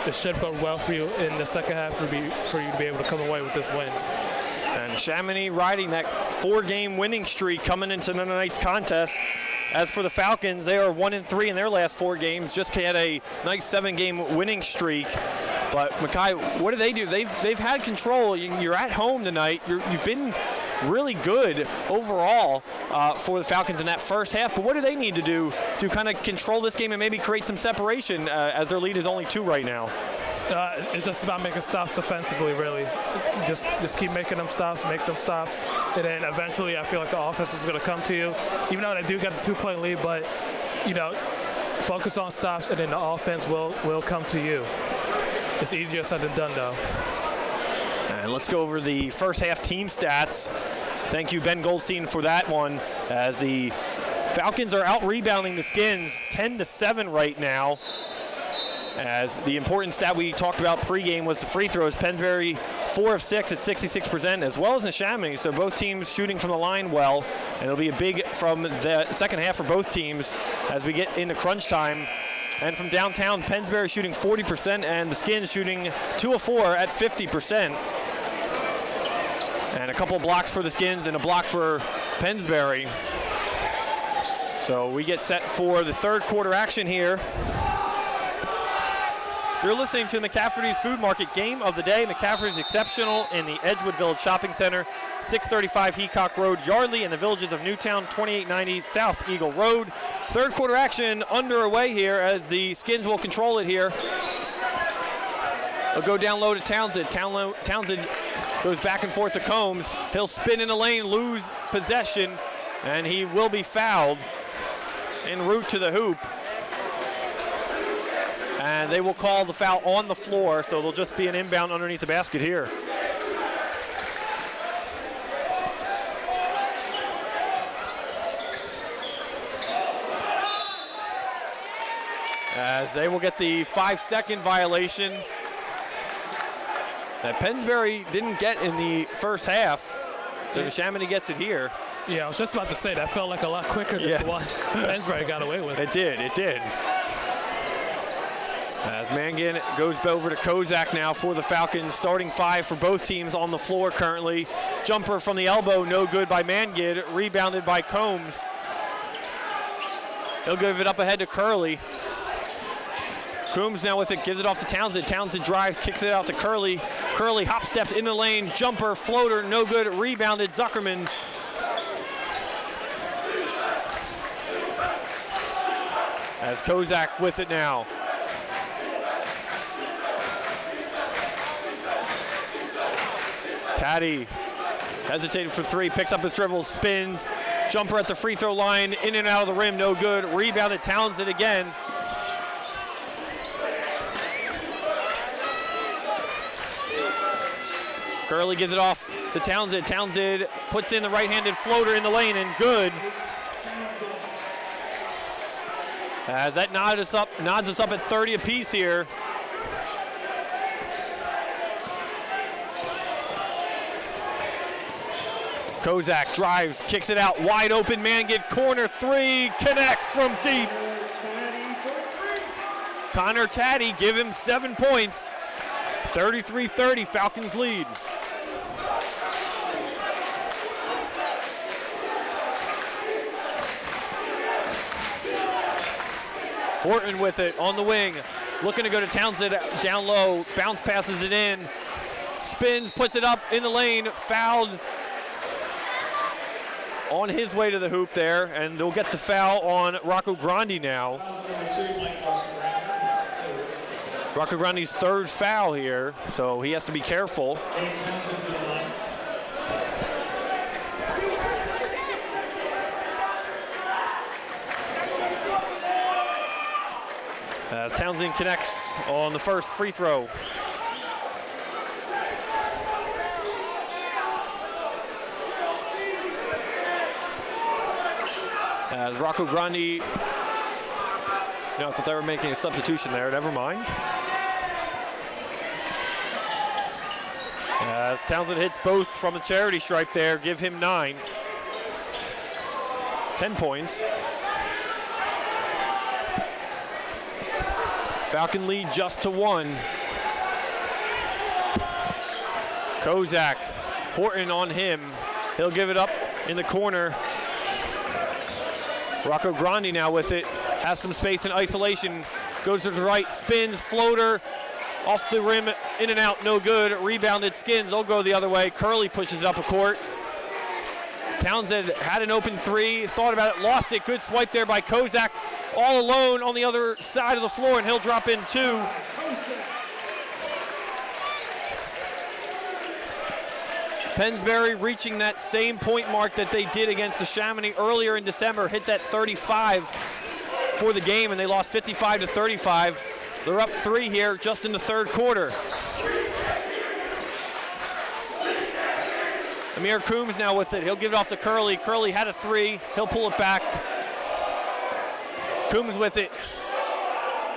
It should bode well for you in the second half for you to be able to come away with this win. And Neshaminy riding that 4-game winning streak coming into tonight's contest. As for the Falcons, they are 1-3 in their last 4 games. Just had a nice 7-game winning streak. But Mackay, what do? They've had control. You're at home tonight. You've been really good overall for the Falcons in that first half. But what do they need to do to kind of control this game and maybe create some separation as their lead is only 2 right now? It's just about making stops defensively, really. Just keep making them stops, and then eventually I feel like the offense is going to come to you. Even though they do get a 2-point lead, but focus on stops, and then the offense will come to you. It's easier said than done, though. And let's go over the first half team stats. Thank you, Ben Goldstein, for that one, as the Falcons are out-rebounding the Skins 10-7 right now. As the important stat we talked about pregame was the free throws. Pennsbury 4 of 6 at 66%, as well as Neshaminy. So both teams shooting from the line well, and it'll be a big from the second half for both teams as we get into crunch time. And from downtown, Pennsbury shooting 40%, and the Skins shooting 2 of 4 at 50%. And a couple blocks for the Skins and a block for Pennsbury. So we get set for the third quarter action here. You're listening to McCafferty's Food Market Game of the Day. McCafferty's exceptional in the Edgewood Village Shopping Center, 635 Heacock Road, Yardley, in the villages of Newtown, 2890 South Eagle Road. Third quarter action underway here as the Skins will control it here. They'll go down low to Townsend. Townsend goes back and forth to Combs. He'll spin in the lane, lose possession, and he will be fouled en route to the hoop. And they will call the foul on the floor, so there'll just be an inbound underneath the basket here. As they will get the 5-second violation that Pennsbury didn't get in the first half, so Neshaminy gets it here. Yeah, I was just about to say, that felt like a lot quicker than what Pennsbury got away with. It did. As Mangan goes over to Kozak now for the Falcons, starting 5 for both teams on the floor currently. Jumper from the elbow, no good by Mangan, rebounded by Combs. He'll give it up ahead to Curley. Combs now with it, gives it off to Townsend. Townsend drives, kicks it out to Curley. Curley hop steps in the lane, jumper, floater, no good, rebounded Zuckerman. As Kozak with it now. Taddy hesitated for 3, picks up his dribble, spins, jumper at the free throw line, in and out of the rim, no good. Rebounded Townsend again. Curley gives it off to Townsend. Townsend puts in the right-handed floater in the lane and good. As that nods us up at 30 apiece here. Kozak drives, kicks it out, wide open, Mangan, corner 3, connects from deep. Connor Taddy, give him 7 points. 33-30, Falcons lead. Horton with it on the wing, looking to go to Townsend down low, bounce passes it in, spins, puts it up in the lane, fouled on his way to the hoop there, and they'll get the foul on Rocco Grandi now. Rocco Grandi's 3rd foul here, so he has to be careful. As Townsend connects on the first free throw. As Rocco Grandi, no, I thought they were making a substitution there, never mind. As Townsend hits both from the charity stripe there, give him 9. 10 points. Falcon lead just to 1. Kozak, Horton on him. He'll give it up in the corner. Rocco Grandi now with it, has some space in isolation, goes to the right, spins, floater, off the rim, in and out, no good. Rebounded Skins, they'll go the other way. Curley pushes it up a court. Townsend had an open 3, thought about it, lost it. Good swipe there by Kozak, all alone on the other side of the floor, and he'll drop in 2. Pennsbury reaching that same point mark that they did against Neshaminy earlier in December, hit that 35 for the game, and they lost 55-35. They're up 3 here just in the third quarter. Amir Coombs now with it. He'll give it off to Curley. Curley had a 3. He'll pull it back. Coombs with it.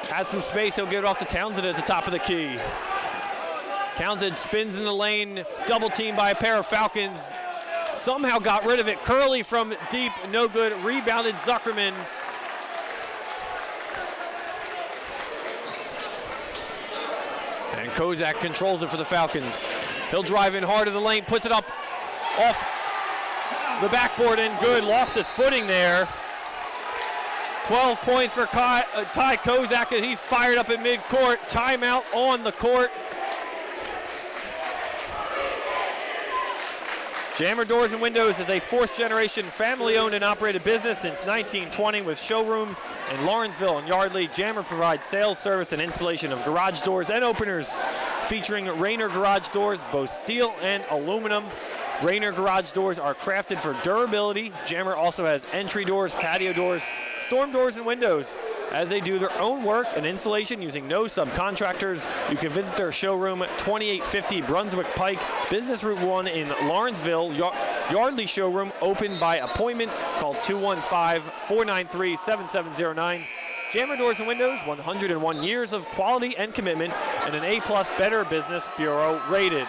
Had some space. He'll give it off to Townsend at the top of the key. Townsend spins in the lane. Double team by a pair of Falcons. Somehow got rid of it. Curley from deep. No good. Rebounded Zuckerman. And Kozak controls it for the Falcons. He'll drive in hard to the lane. Puts it up off the backboard and good. Lost his footing there. 12 points for Ty Kozak, and he's fired up at midcourt. Timeout on the court. Jammer Doors and Windows is a fourth-generation family-owned and operated business since 1920 with showrooms in Lawrenceville and Yardley. Jammer provides sales, service, and installation of garage doors and openers, featuring Rainer garage doors, both steel and aluminum. Rainer garage doors are crafted for durability. Jammer also has entry doors, patio doors, storm doors, and windows. As they do their own work and installation using no subcontractors, you can visit their showroom, 2850 Brunswick Pike, Business Route 1 in Lawrenceville. Yardley showroom open by appointment. Call 215-493-7709. Jammer Doors and Windows, 101 years of quality and commitment, and an A+ Better Business Bureau rated.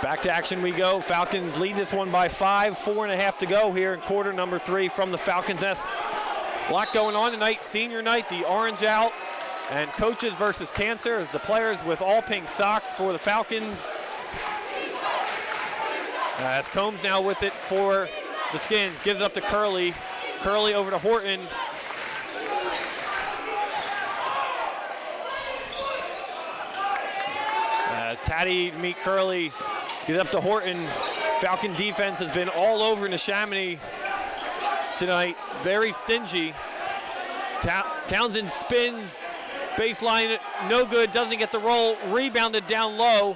Back to action we go. Falcons lead this one by 5, 4.5 to go here in quarter number 3 from the Falcons Nest. A lot going on tonight. Senior night, the orange out, and coaches versus cancer as the players with all pink socks for the Falcons. As Combs now with it for the Skins. Gives it up to Curley. Curley over to Horton. As Taddy meet Curley. Gives up to Horton. Falcon defense has been all over Neshaminy tonight. Very stingy. Townsend spins. Baseline, no good. Doesn't get the roll. Rebounded down low.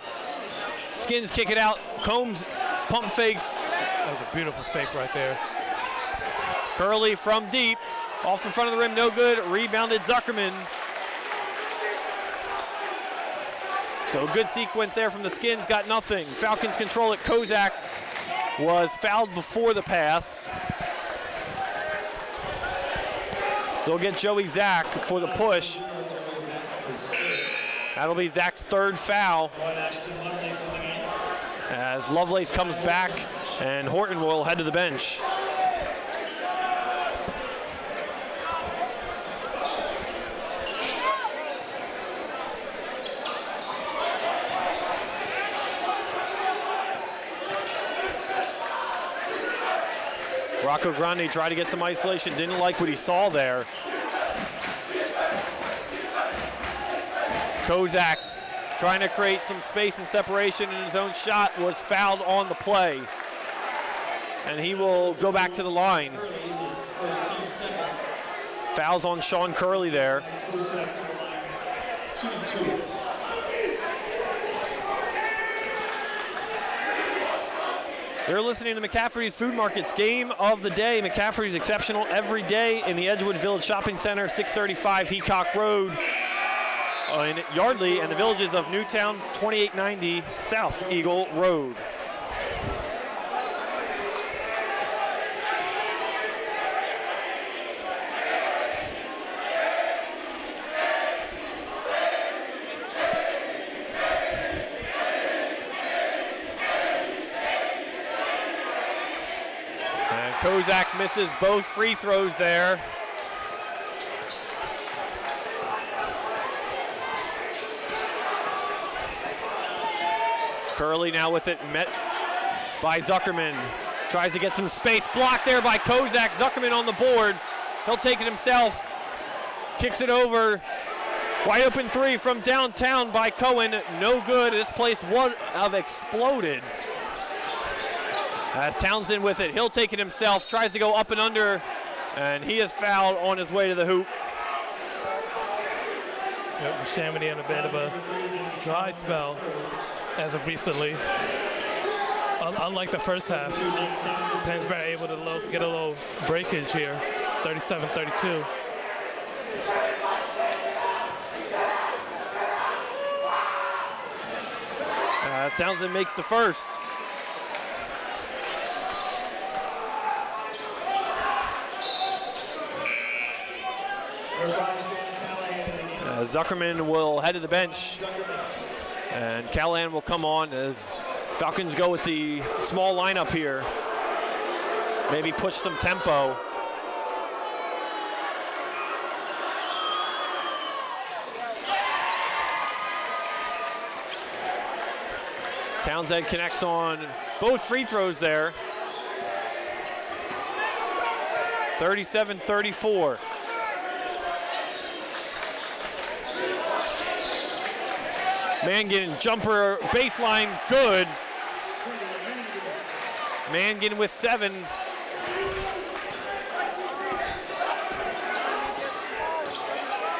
Skins kick it out. Combs pump fakes. That was a beautiful fake right there. Curley from deep. Off the front of the rim, no good. Rebounded Zuckerman. So a good sequence there from the Skins, got nothing. Falcons control it. Kozak was fouled before the pass. They'll get Joey Zach for the push. That'll be Zach's 3rd foul. As Lovelace comes back and Horton will head to the bench. Rocco Grande tried to get some isolation, didn't like what he saw there. Kozak trying to create some space and separation in his own shot, was fouled on the play. And he will go back to the line. Fouls on Sean Curley there. You're listening to McCaffrey's Food Market's Game of the Day. McCaffrey's exceptional every day in the Edgewood Village Shopping Center, 635 Heacock Road in Yardley, and the villages of Newtown, 2890 South Eagle Road. Kozak misses both free throws there. Curley now with it, met by Zuckerman. Tries to get some space, blocked there by Kozak. Zuckerman on the board. He'll take it himself. Kicks it over. Wide open 3 from downtown by Cohen. No good. This place would have exploded. As Townsend with it, he'll take it himself, tries to go up and under, and he is fouled on his way to the hoop. Neshaminy in a bit of a dry spell. as of recently. Unlike the first half, Pennsbury able to get a little breakage here, 37-32. As Townsend makes the first. Zuckerman will head to the bench, and Callahan will come on as Falcons go with the small lineup here. Maybe push some tempo. Townsend connects on both free throws there. 37-34. Mangan jumper baseline good. Mangan with 7.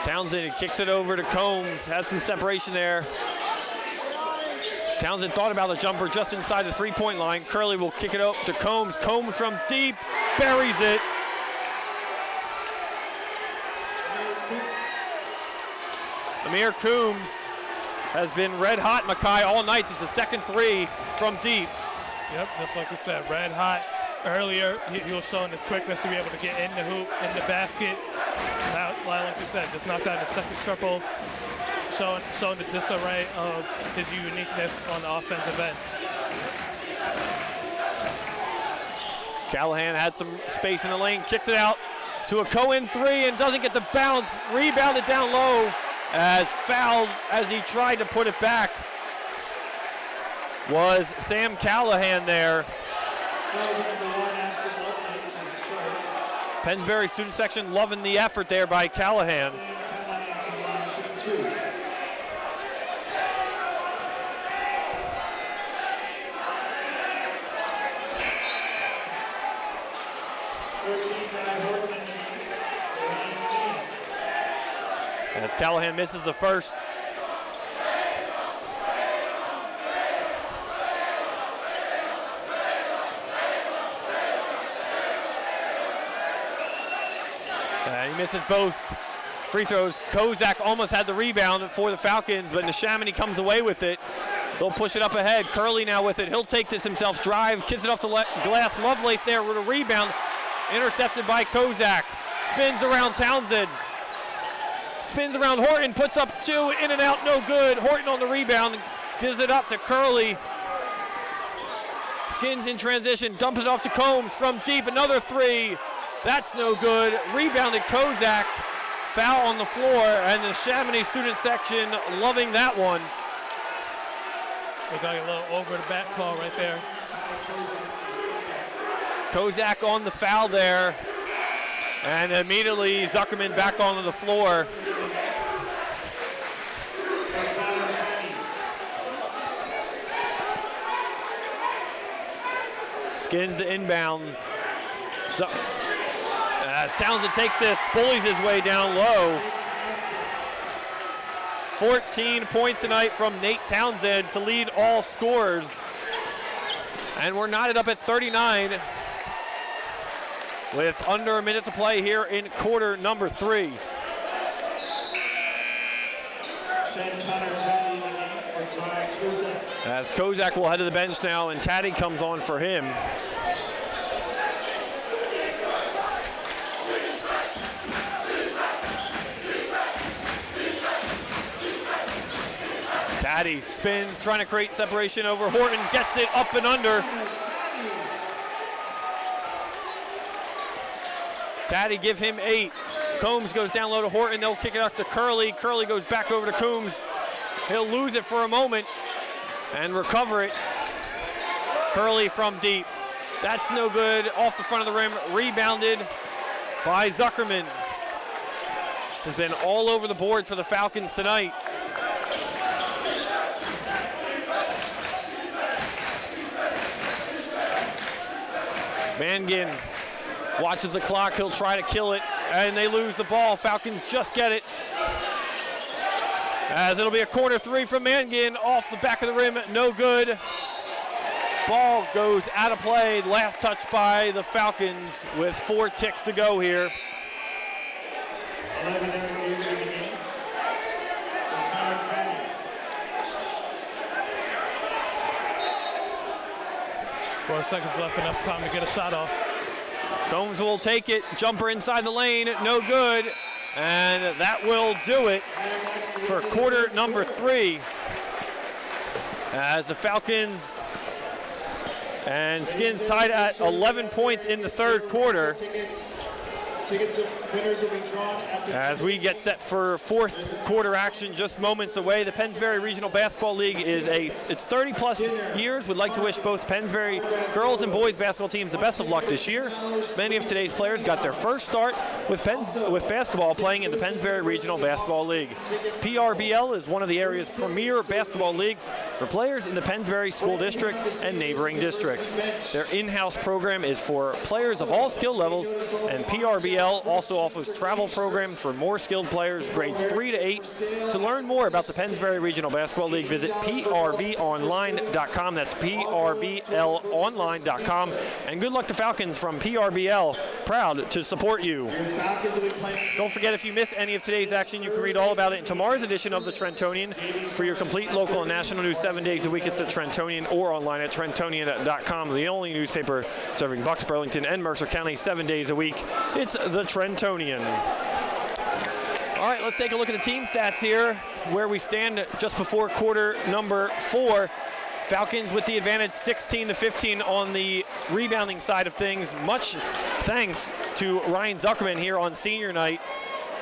Townsend kicks it over to Combs, had some separation there. Townsend thought about the jumper just inside the three-point line. Curley will kick it up to Combs. Combs from deep, buries it. Amir Coombs has been red hot, Mackay, all night. It's the second 3 from deep. Yep, just like you said, red hot. Earlier, he was showing his quickness to be able to get in the hoop, in the basket. Now, like you said, just knocked out his second triple, showing the disarray of his uniqueness on the offensive end. Callahan had some space in the lane, kicks it out to a Cohen 3 and doesn't get the bounce. Rebounded down low as fouled as he tried to put it back. Was Sam Callahan there. Pennsbury student section loving the effort there by Callahan. As Callahan misses the first. He misses both free throws. Kozak almost had the rebound for the Falcons, but Neshaminy comes away with it. They'll push it up ahead. Curley now with it. He'll take this himself. Drive, kicks it off the glass. Lovelace there with a rebound. Intercepted by Kozak. Spins around Townsend. Spins around Horton. Puts up 2. In and out, no good. Horton on the rebound. Gives it up to Curley. Skins in transition. Dumps it off to Combs from deep. Another 3. That's no good. Rebounded Kozak. Foul on the floor, and the Neshaminy student section loving that one. We got a little over the back call right there. Kozak on the foul there, and immediately Zuckerman back onto the floor. Skins the inbound. As Townsend takes this, bullies his way down low. 14 points tonight from Nate Townsend to lead all scorers. And we're knotted up at 39 with under a minute to play here in quarter number 3. As Kozak will head to the bench now, and Taddy comes on for him. Taddy spins, trying to create separation over Horton, gets it up and under. Taddy give him 8. Combs goes down low to Horton. They'll kick it up to Curley. Curley goes back over to Combs. He'll lose it for a moment and recover it. Curley from deep. That's no good. Off the front of the rim. Rebounded by Zuckerman. Has been all over the boards for the Falcons tonight. Mangan watches the clock. He'll try to kill it, and they lose the ball. Falcons just get it. As it'll be a corner three from Mangan off the back of the rim, no good. Ball goes out of play. Last touch by the Falcons with 4 ticks to go here. Four seconds left, enough time to get a shot off. Combs will take it. Jumper inside the lane, no good. And that will do it for quarter number 3. As the Falcons and Skins tied at 11 points in the third quarter. Tickets of winners will be drawn at the As we get set for fourth quarter action just moments away, the Pennsbury Regional Basketball League is it's 30 plus years. Would like to wish both Pennsbury girls and boys basketball teams the best of luck this year. Many of today's players got their first start with basketball playing in the Pennsbury Regional Basketball League. PRBL is one of the area's premier basketball leagues for players in the Pennsbury School District and neighboring districts. Their in-house program is for players of all skill levels, and PRBL also offers travel programs for more skilled players, grades 3 to 8. To learn more about the Pennsbury Regional Basketball League, visit prbonline.com. That's prblonline.com. And good luck to Falcons from PRBL. Proud to support you. Don't forget, if you missed any of today's action, you can read all about it in tomorrow's edition of the Trentonian. For your complete local and national news 7 days a week, it's the Trentonian or online at trentonian.com, the only newspaper serving Bucks, Burlington, and Mercer County 7 days a week. It's the Trentonian. All right, let's take a look at the team stats here, where we stand just before quarter number 4. Falcons with the advantage 16-15 on the rebounding side of things. Much thanks to Ryan Zuckerman here on senior night,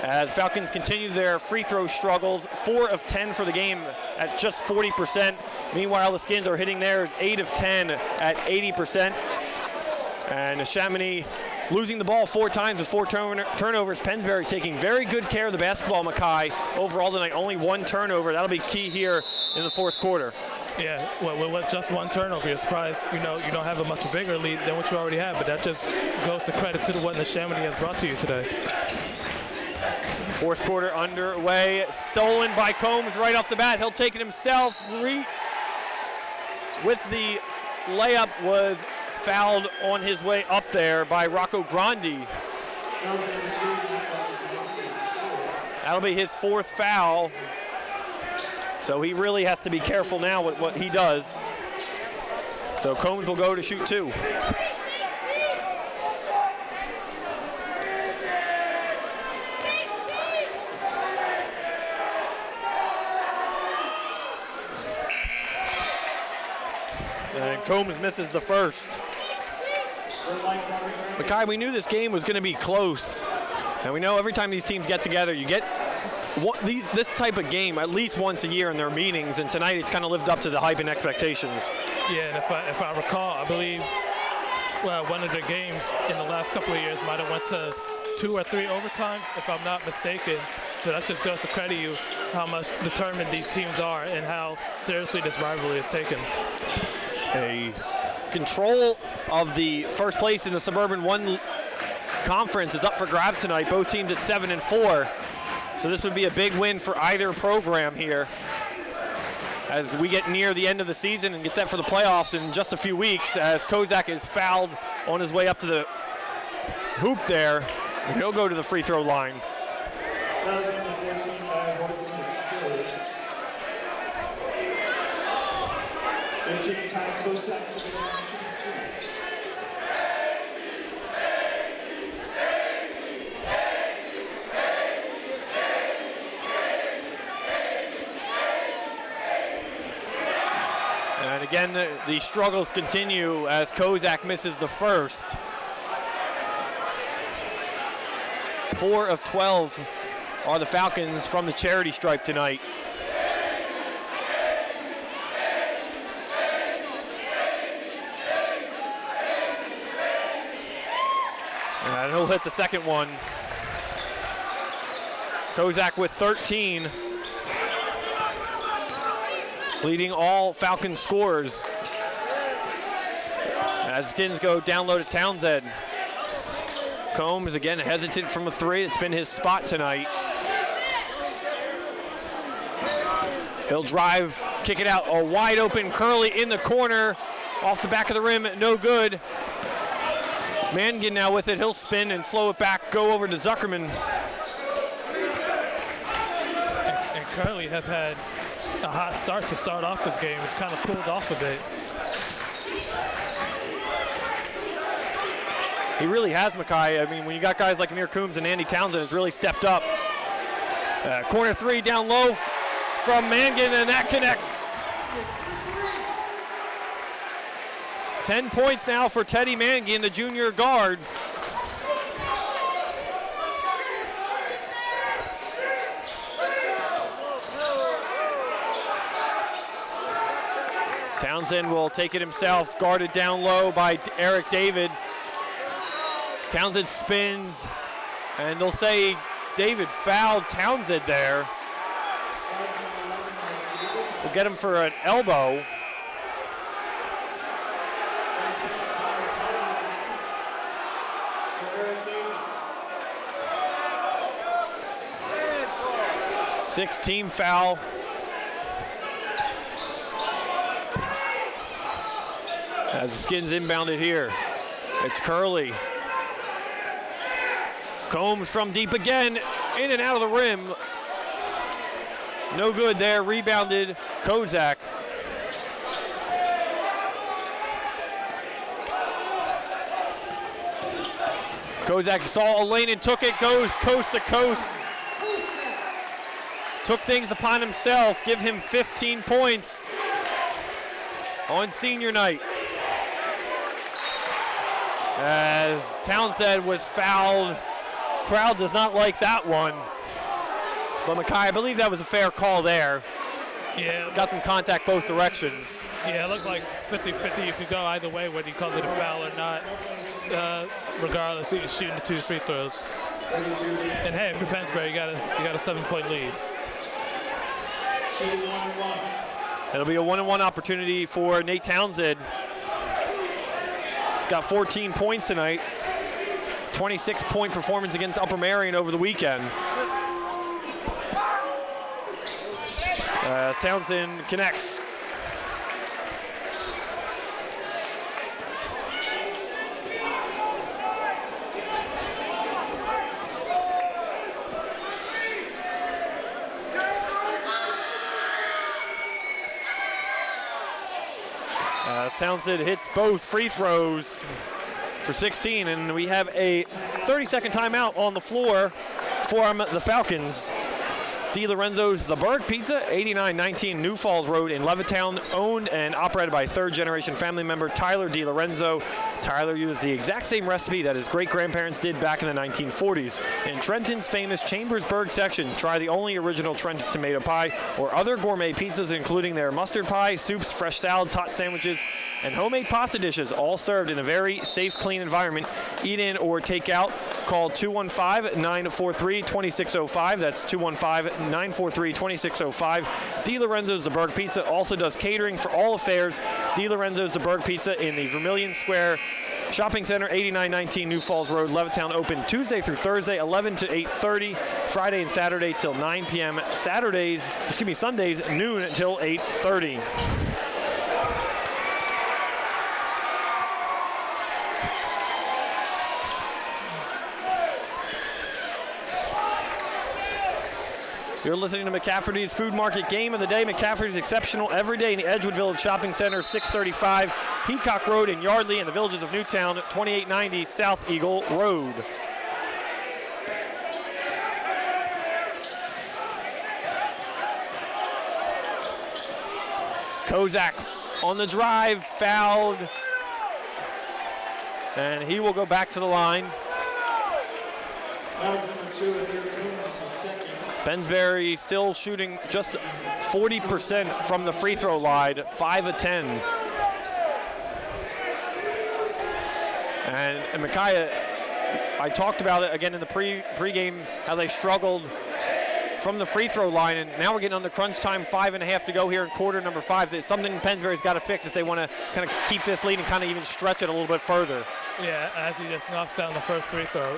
as Falcons continue their free throw struggles. 4 of 10 for the game at just 40%. Meanwhile, the Skins are hitting theirs 8 of 10 at 80%. And Neshaminy losing the ball 4 times with 4 turnovers. Pennsbury taking very good care of the basketball, Mackay. Overall tonight, only 1 turnover. That'll be key here in the fourth quarter. Yeah, well, with just 1 turnover, you're surprised, you don't have a much bigger lead than what you already have, but that just goes to credit to what Neshaminy has brought to you today. Fourth quarter underway. Stolen by Combs right off the bat. He'll take it himself. With the layup was fouled on his way up there by Rocco Grandi. That'll be his 4th foul. So he really has to be careful now with what he does. So Combs will go to shoot 2. And Combs misses the first. Mackay, we knew this game was going to be close. And we know every time these teams get together, you get this type of game at least once a year in their meetings. And tonight it's kind of lived up to the hype and expectations. Yeah, and if I recall, I believe one of the games in the last couple of years might have went to 2 or 3 overtimes, if I'm not mistaken. So that just goes to credit you how much determined these teams are and how seriously this rivalry is taken. A control of the first place in the Suburban 1 conference is up for grabs tonight. Both teams at 7-4. So this would be a big win for either program here as we get near the end of the season and get set for the playoffs in just a few weeks, as Kozak is fouled on his way up to the hoop there. And he'll go to the free throw line. That was number 14 by Horton Spirit. 15 time Kozak to the line, shooting 2. And again, the struggles continue as Kozak misses the first. 4 of 12 are the Falcons from the charity stripe tonight. And he'll hit the second one. Kozak with 13. Leading all Falcons scorers. As Skins go down low to Townsend. Combs again hesitant from a 3. It's been his spot tonight. He'll drive, kick it out, a wide open Curley in the corner, off the back of the rim, no good. Mangan now with it, he'll spin and slow it back, go over to Zuckerman. And Curley has had a hot start to start off this game. It's kind of cooled off a bit. He really has, Mackay. I mean, when you got guys like Amir Coombs and Andy Townsend has really stepped up. Corner three down low from Mangan, and that connects. 10 points now for Teddy Mangan, the junior guard. Townsend will take it himself, guarded down low by Eric David. Townsend spins, and they'll say David fouled Townsend there. We'll get him for an elbow. Six-team foul. As the Skins inbounded here, it's Curley. Combs from deep again, in and out of the rim. No good there, rebounded Kozak. Kozak saw a lane and took it, goes coast to coast. Took things upon himself, give him 15 points on senior night. As Townsend was fouled. Crowd does not like that one. But Mackay, I believe that was a fair call there. Yeah. Got some contact both directions. Yeah, it looked like 50-50. You could go either way, whether you called it a foul or not. Regardless, he was shooting the 2 free throws. And hey, for Pennsbury, you got a 7-point lead. It'll be a 1-on-1 opportunity for Nate Townsend. He's got 14 points tonight. 26-point performance against Upper Marion over the weekend. As Townsend connects. Townsend hits both free throws for 16, and we have a 30-second timeout on the floor for the Falcons. DiLorenzo's The Berg Pizza, 8919 New Falls Road in Levittown, owned and operated by third-generation family member Tyler DiLorenzo. Tyler used the exact same recipe that his great-grandparents did back in the 1940s. In Trenton's famous Chambersburg section, try the only original Trenton tomato pie or other gourmet pizzas, including their mustard pie, soups, fresh salads, hot sandwiches, and homemade pasta dishes, all served in a very safe, clean environment. Eat in or take out. Call 215-943-2605. That's 215-943-2605. DiLorenzo's The Berg Pizza also does catering for all affairs. DiLorenzo's The Berg Pizza in the Vermilion Square Shopping Center, 8919 New Falls Road, Levittown, open Tuesday through Thursday, 11 to 8:30, Friday and Saturday till 9 p.m. Sundays, noon until 8:30. You're listening to McCafferty's Food Market Game of the Day. McCafferty's exceptional every day in the Edgewood Village Shopping Center, 635 Peacock Road in Yardley, and the Villages of Newtown, 2890 South Eagle Road. Kozak on the drive, fouled, and he will go back to the line. That was number 2, and here Coombs, his second. Pennsbury still shooting just 40% from the free throw line, 5 of 10. And Micaiah, I talked about it again in the pregame, how they struggled from the free throw line, and now we're getting on the crunch time, 5.5 to go here in quarter number 5. It's something Pennsbury's got to fix if they want to kind of keep this lead and kind of even stretch it a little bit further. Yeah, as he just knocks down the first free throw.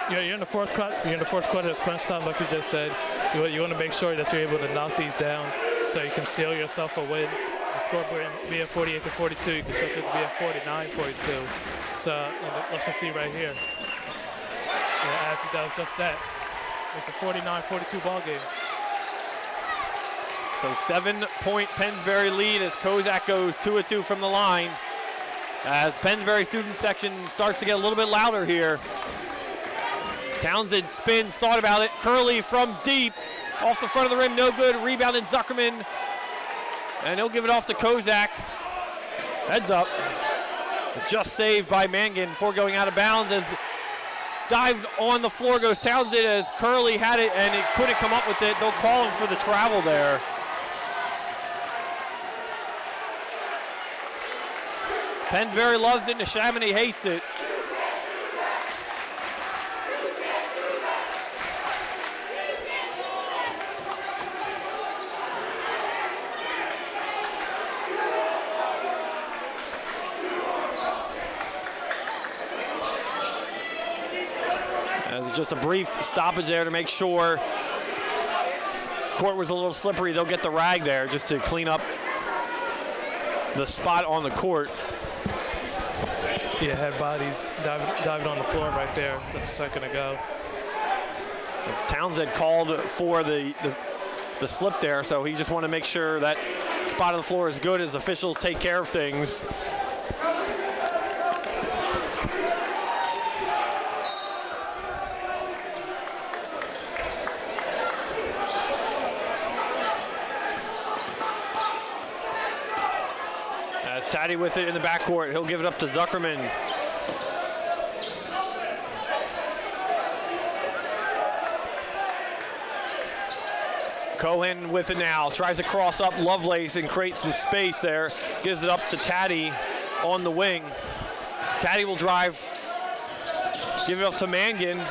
You're in the fourth quarter. It's crunch time, like you just said. You want to make sure that you're able to knock these down, so you can seal yourself a win. The scoreboard being 48-42, you can start it being 49-42. So let's just see right here. As he does just that, it's a 49-42 ball game. So 7-point Pennsbury lead as Kozak goes 2-2 from the line. As Pennsbury student section starts to get a little bit louder here. Townsend spins, thought about it. Curley from deep, off the front of the rim, no good. Rebounded Zuckerman, and he'll give it off to Kozak. Heads up. Just saved by Mangan before going out of bounds. As dived on the floor goes Townsend as Curley had it and he couldn't come up with it. They'll call him for the travel there. Pennsbury loves it, Neshaminy hates it. As just a brief stoppage there to make sure court was a little slippery. They'll get the rag there just to clean up the spot on the court. Yeah, had bodies dived on the floor right there just a second ago. As Townsend called for the slip there, so he just wanted to make sure that spot on the floor is good as officials take care of things. Taddy with it in the backcourt. He'll give it up to Zuckerman. Cohen with it now. Tries to cross up Lovelace and create some space there. Gives it up to Taddy on the wing. Taddy will drive. Give it up to Mangan.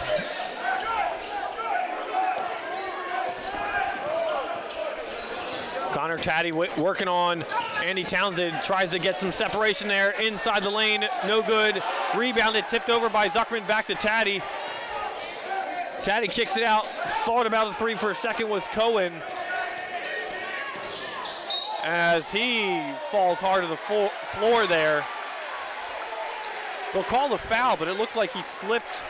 Connor Taddy working on Andy Townsend, tries to get some separation there inside the lane, no good. Rebounded, tipped over by Zuckerman, back to Taddy. Taddy kicks it out, thought about a three for a second, was Cohen. As he falls hard to the floor there. They'll call the foul, but it looked like he slipped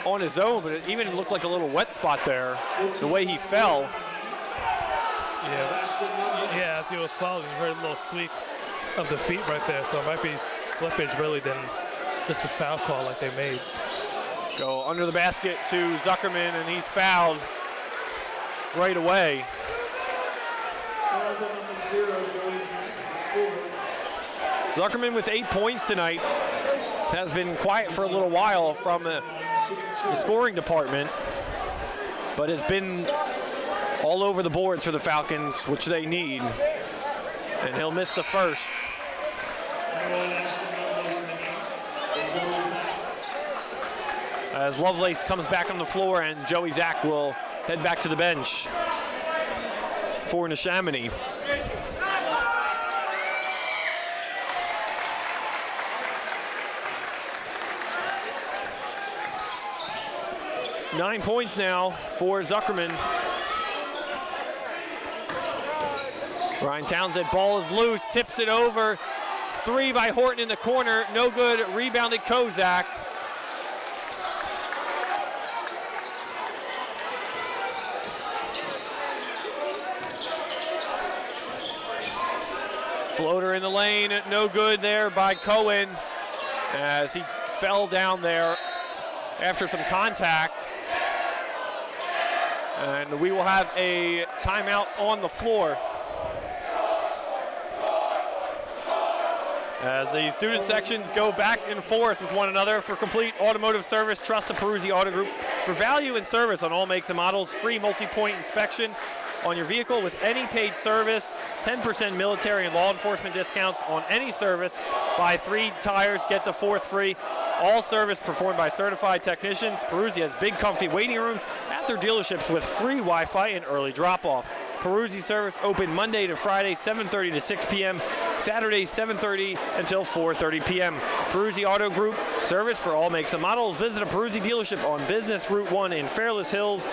on his own, but it even looked like a little wet spot there, the way he fell. Yeah, as he was falling, you heard a little sweep of the feet right there, so it might be slippage really than just a foul call like they made. Go under the basket to Zuckerman, and he's fouled right away. Zuckerman with 8 points tonight. Has been quiet for a little while from the scoring department, but has been all over the boards for the Falcons, which they need. And he'll miss the first. As Lovelace comes back on the floor and Joey Zach will head back to the bench for Neshaminy. Nine points now for Zuckerman. Ryan Townsend, ball is loose, tips it over. Three by Horton in the corner, no good, rebounded Kozak. Floater in the lane, no good there by Cohen as he fell down there after some contact. And we will have a timeout on the floor. As the student sections go back and forth with one another for complete automotive service, trust the Peruzzi Auto Group for value and service on all makes and models, free multi-point inspection on your vehicle with any paid service, 10% military and law enforcement discounts on any service. Buy 3 tires, get the 4th free. All service performed by certified technicians. Peruzzi has big, comfy waiting rooms at their dealerships with free Wi-Fi and early drop-off. Peruzzi service open Monday to Friday, 7:30 to 6 p.m. Saturdays 7:30 until 4:30 p.m. Peruzzi Auto Group, service for all makes and models. Visit a Peruzzi dealership on Business Route 1 in Fairless Hills,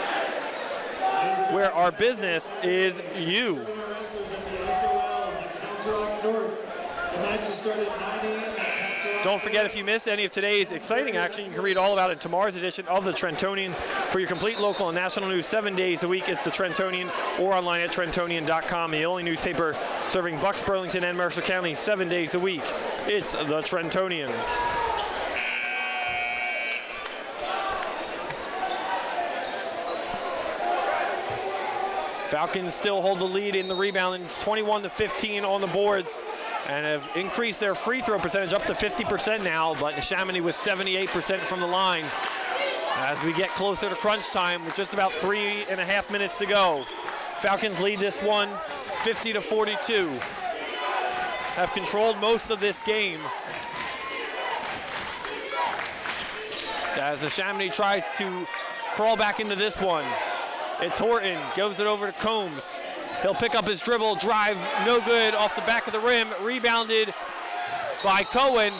where our business is you. Don't forget, if you missed any of today's exciting action, you can read all about it in tomorrow's edition of the Trentonian. For your complete local and national news 7 days a week, it's the Trentonian, or online at Trentonian.com, the only newspaper serving Bucks, Burlington, and Mercer County 7 days a week. It's the Trentonian. Falcons still hold the lead in the rebound. It's 21-15 on the boards, and have increased their free throw percentage up to 50% now, but Neshaminy with 78% from the line. As we get closer to crunch time with just about 3.5 minutes to go, Falcons lead this one 50-42. Have controlled most of this game, as Neshaminy tries to crawl back into this one. It's Horton, gives it over to Combs. He'll pick up his dribble, drive, no good, off the back of the rim, rebounded by Cohen,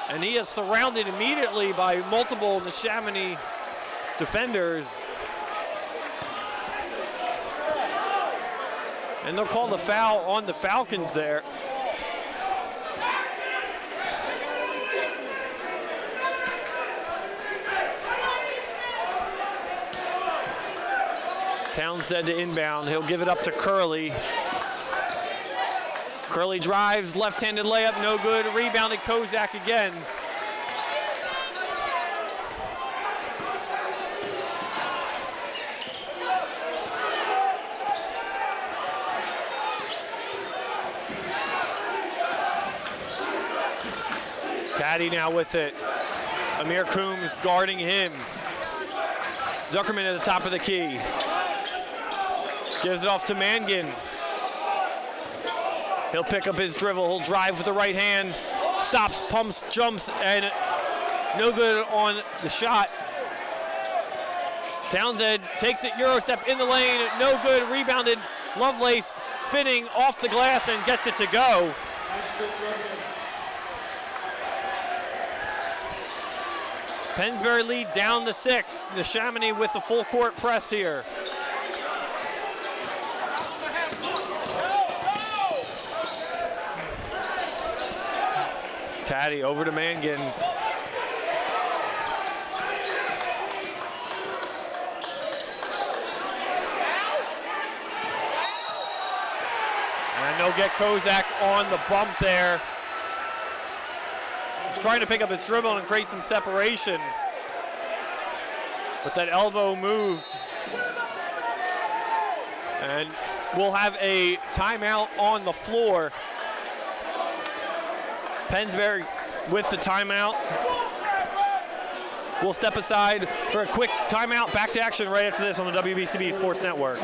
and he is surrounded immediately by multiple Neshaminy defenders. And they'll call the foul on the Falcons there. Townsend to inbound. He'll give it up to Curley. Curley drives, left-handed layup, no good. Rebounded Kozak again. Taddy now with it. Amir Coombs guarding him. Zuckerman at the top of the key. Gives it off to Mangan. He'll pick up his dribble. He'll drive with the right hand. Stops, pumps, jumps, and no good on the shot. Townsend takes it, Euro step in the lane. No good. Rebounded. Lovelace spinning off the glass and gets it to go. Pennsbury lead down to 6. Neshaminy with the full court press here. Taddy over to Mangan. And they'll get Kozak on the bump there. He's trying to pick up his dribble and create some separation, but that elbow moved. And we'll have a timeout on the floor. Pennsbury with the timeout. We'll step aside for a quick timeout. Back to action right after this on the WBCB Sports Network.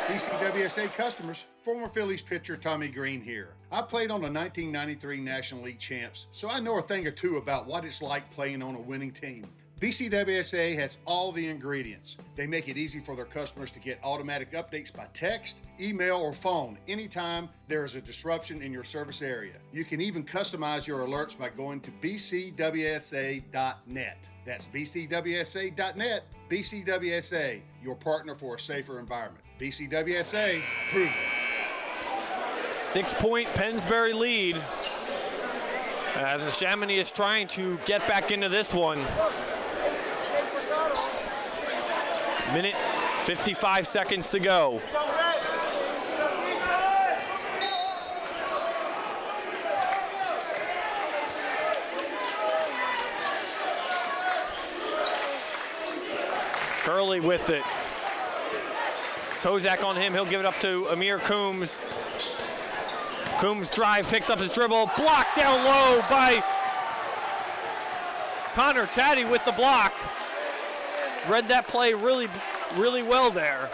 BCWSA customers, former Phillies pitcher Tommy Green here. I played on the 1993 National League champs, so I know a thing or two about what it's like playing on a winning team. BCWSA has all the ingredients. They make it easy for their customers to get automatic updates by text, email, or phone anytime there is a disruption in your service area. You can even customize your alerts by going to bcwsa.net. That's bcwsa.net. BCWSA, your partner for a safer environment. BCWSA, prove it. 6-point Pennsbury lead, as Neshaminy is trying to get back into this one. Minute 55 seconds to go. Curley with it. Kozak on him. He'll give it up to Amir Coombs. Coombs drive, picks up his dribble. Blocked down low by Connor Taddy with the block. Read that play really well there.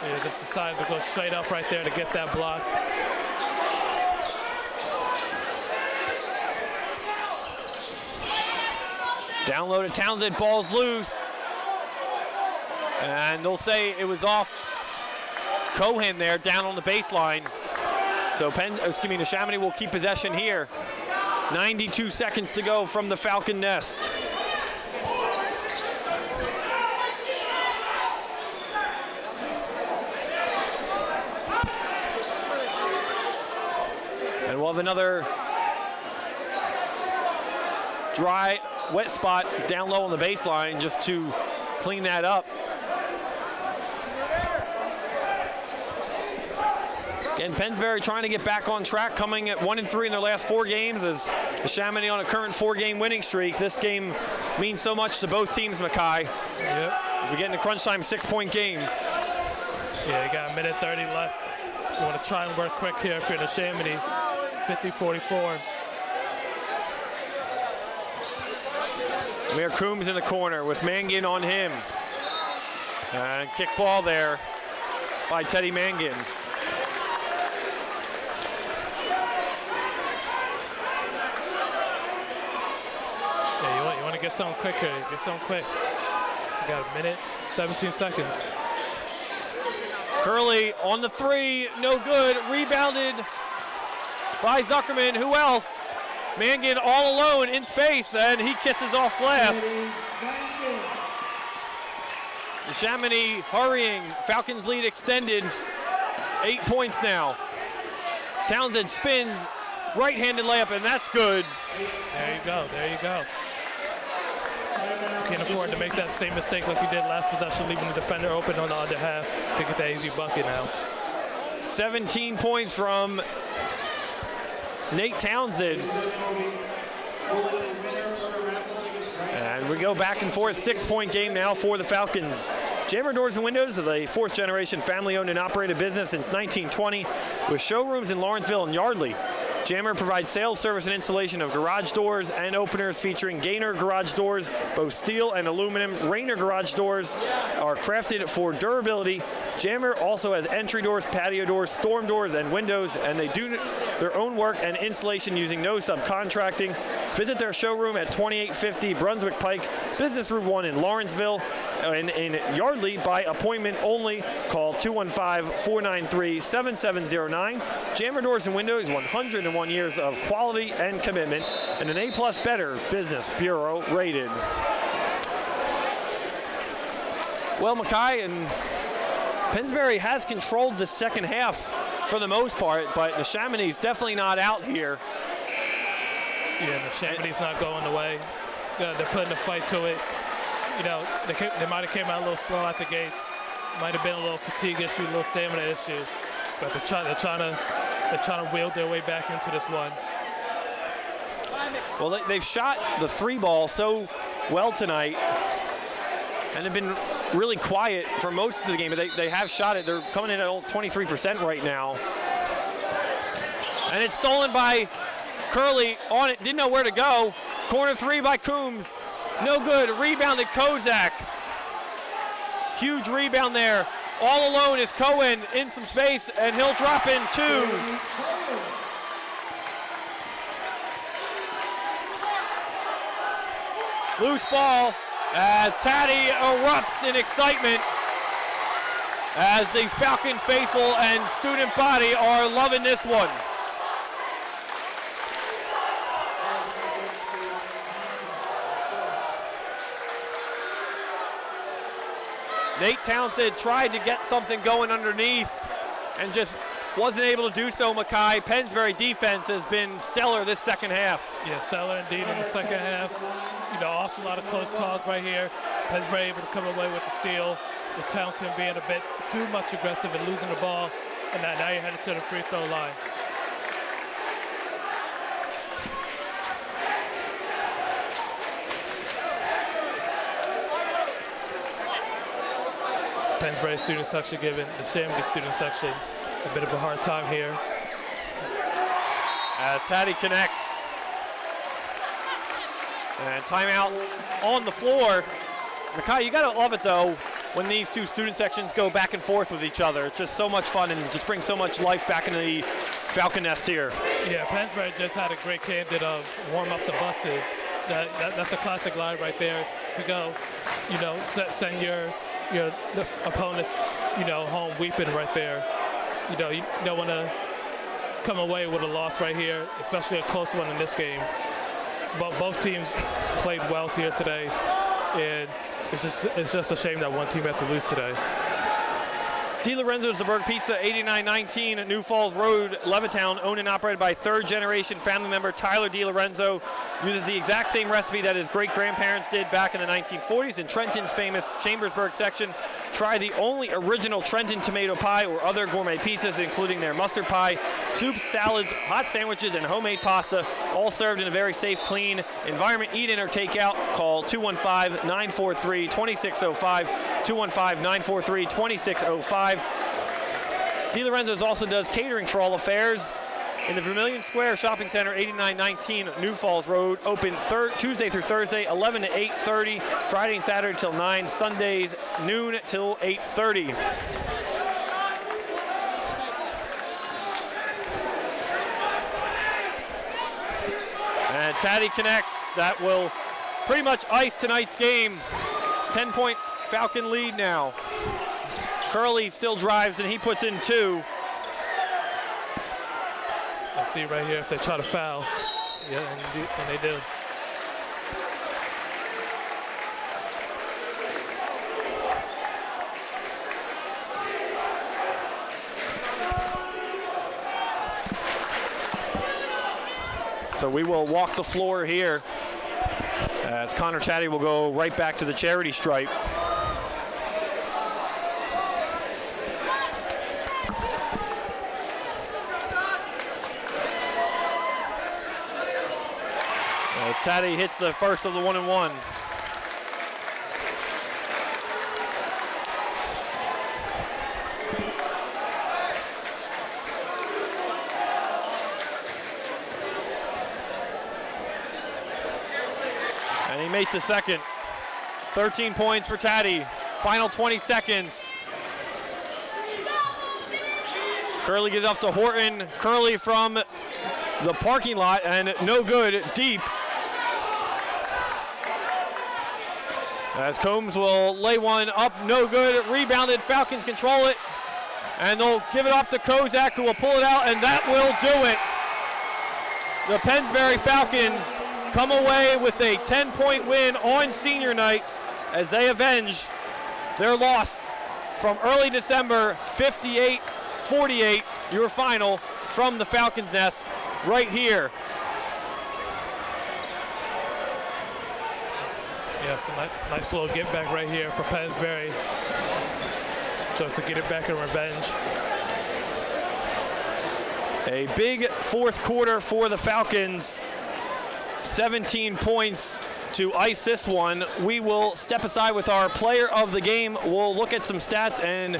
Yeah, just decided to go straight up right there to get that block. Down low to Townsend, ball's loose. And they'll say it was off Cohen there, down on the baseline. So Neshaminy will keep possession here. 92 seconds to go from the Falcon nest. And we'll have another dry, wet spot down low on the baseline just to clean that up. Again, Pennsbury trying to get back on track, coming at 1-3 in their last 4 games as Neshaminy on a current 4-game winning streak. This game means so much to both teams, Mackay. Yep. As we get into crunch time, 6-point game. Yeah, you got a minute 30 left. You want to try and work quick here if you're Neshaminy. 50-44. Mayor Coombs in the corner with Mangan on him. And kick ball there by Teddy Mangan. Yeah, you want to get something quick here. Get something quick. You got a minute, 17 seconds. Curley on the 3, no good. Rebounded by Zuckerman. Who else? Mangan all alone in space, and he kisses off glass. Neshaminy hurrying. Falcons lead extended. 8 points now. Townsend spins, right-handed layup, and that's good. There you go, there you go. Can't afford to make that same mistake like you did last possession, leaving the defender open on the other half to get that easy bucket now. 17 points from Nate Townsend. And we go back and forth, 6-point game now for the Falcons. Jammer Doors and Windows is a 4th-generation family-owned and operated business since 1920 with showrooms in Lawrenceville and Yardley. Jammer provides sales, service, and installation of garage doors and openers featuring Gainer garage doors, both steel and aluminum. Rainer garage doors are crafted for durability. Jammer also has entry doors, patio doors, storm doors, and windows, and they do their own work and installation using no subcontracting. Visit their showroom at 2850 Brunswick Pike, Business Route 1 in Lawrenceville, and in Yardley by appointment only. Call 215-493-7709. Jammer Doors and Windows, 101 years of quality and commitment, and an A+ Better Business Bureau rated. Well, Mackay, and Pennsbury has controlled the second half for the most part, but Neshaminy's definitely not out here. Yeah, Neshaminy's not going away. They're putting the fight to it. You know, they might have came out a little slow at the gates. Might have been a little fatigue issue, a little stamina issue, but they're trying to wield their way back into this one. Well, they've shot the 3 ball so well tonight, and have been really quiet for most of the game. But they have shot it. They're coming in at 23% right now, and it's stolen by Curley on it. Didn't know where to go. Corner 3 by Coombs. No good. Rebounded Kozak. Huge rebound there. All alone is Cohen in some space, and he'll drop in 2. Loose ball as Taddy erupts in excitement as the Falcon faithful and student body are loving this one. Nate Townsend tried to get something going underneath and just wasn't able to do so, Mackay. Pennsbury defense has been stellar this second half. Yeah, stellar indeed in the second half. You know, awful lot of close calls right here. Pennsbury able to come away with the steal, with Townsend being a bit too much aggressive and losing the ball. And now you're headed to the free throw line. Pennsbury student section giving the Neshaminy student section a bit of a hard time here. As Taddy connects. And timeout on the floor. Mackay, you gotta love it though when these two student sections go back and forth with each other. It's just so much fun and just brings so much life back into the Falcon nest here. Yeah, Pennsbury just had a great candid of warm up the buses. That's a classic line right there to go, you know, send the opponents, you know, home weeping right there. You know, you don't want to come away with a loss right here, especially a close one in this game. But both teams played well here today, and it's just a shame that one team had to lose today. DiLorenzo's The Burg Pizza, 8919 at New Falls Road, Levittown, owned and operated by third-generation family member Tyler DiLorenzo. Uses the exact same recipe that his great-grandparents did back in the 1940s in Trenton's famous Chambersburg section. Try the only original Trenton tomato pie or other gourmet pizzas, including their mustard pie, soups, salads, hot sandwiches, and homemade pasta, all served in a very safe, clean environment. Eat in or take out. Call 215-943-2605, 215-943-2605. DiLorenzo's also does catering for all affairs in the Vermilion Square Shopping Center, 8919 New Falls Road. Open Tuesday through Thursday, 11 to 8:30, Friday and Saturday till 9, Sundays noon till 8:30. And Taddy connects. That will pretty much ice tonight's game. 10-point Falcon lead now. Curley still drives and he puts in 2. Let's see right here if they try to foul. Yeah, and they do. So we will walk the floor here as Connor Taddy will go right back to the charity stripe. As Taddy hits the first of the 1-and-1. And he makes the second. 13 points for Taddy. Final 20 seconds. Curley gives off to Horton. Curley from the parking lot and no good deep. As Combs will lay one up, no good, rebounded, Falcons control it, and they'll give it off to Kozak, who will pull it out, and that will do it. The Pennsbury Falcons come away with a 10-point win on senior night as they avenge their loss from early December, 58-48, your final from the Falcons' nest right here. Yes, a nice little get back right here for Pennsbury, just to get it back in revenge. A big fourth quarter for the Falcons. 17 points to ice this one. We will step aside with our player of the game. We'll look at some stats and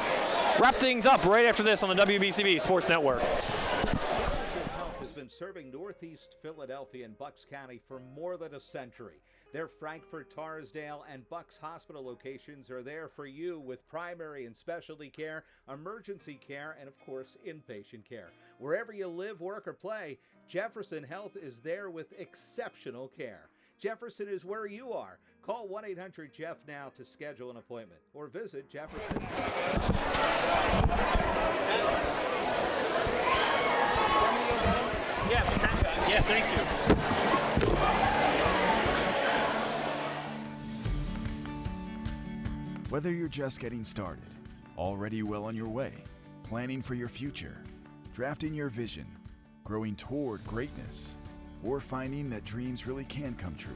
wrap things up right after this on the WBCB Sports Network. Health has been serving Northeast Philadelphia and Bucks County for more than a century. Their Frankfort, Tarsdale, and Bucks Hospital locations are there for you with primary and specialty care, emergency care, and of course, inpatient care. Wherever you live, work, or play, Jefferson Health is there with exceptional care. Jefferson is where you are. Call 1-800-JEFF now to schedule an appointment or visit Jefferson. Yeah, thank you. Whether you're just getting started, already well on your way, planning for your future, drafting your vision, growing toward greatness, or finding that dreams really can come true,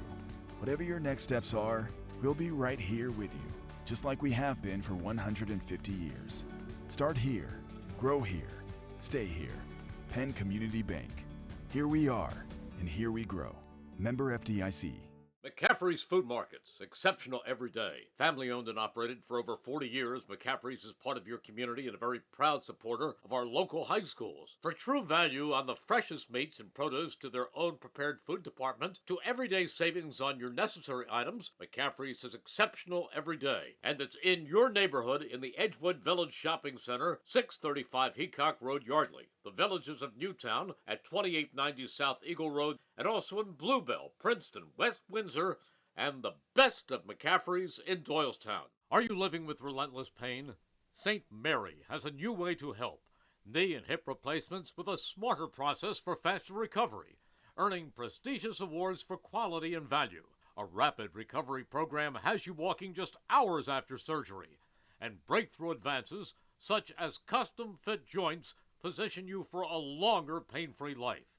whatever your next steps are, we'll be right here with you, just like we have been for 150 years. Start here, grow here, stay here. Penn Community Bank. Here we are, and here we grow. Member FDIC. McCaffrey's Food Markets, exceptional every day. Family owned and operated for over 40 years, McCaffrey's is part of your community and a very proud supporter of our local high schools. For true value on the freshest meats and produce to their own prepared food department, to everyday savings on your necessary items, McCaffrey's is exceptional every day. And it's in your neighborhood in the Edgewood Village Shopping Center, 635 Heacock Road, Yardley. The Villages of Newtown at 2890 South Eagle Road, and also in Bluebell, Princeton, West Windsor, and the best of McCaffrey's in Doylestown. Are you living with relentless pain? St. Mary has a new way to help. knee and hip replacements with a smarter process for faster recovery, earning prestigious awards for quality and value. A rapid recovery program has you walking just hours after surgery, and breakthrough advances such as custom-fit joints position you for a longer pain-free life.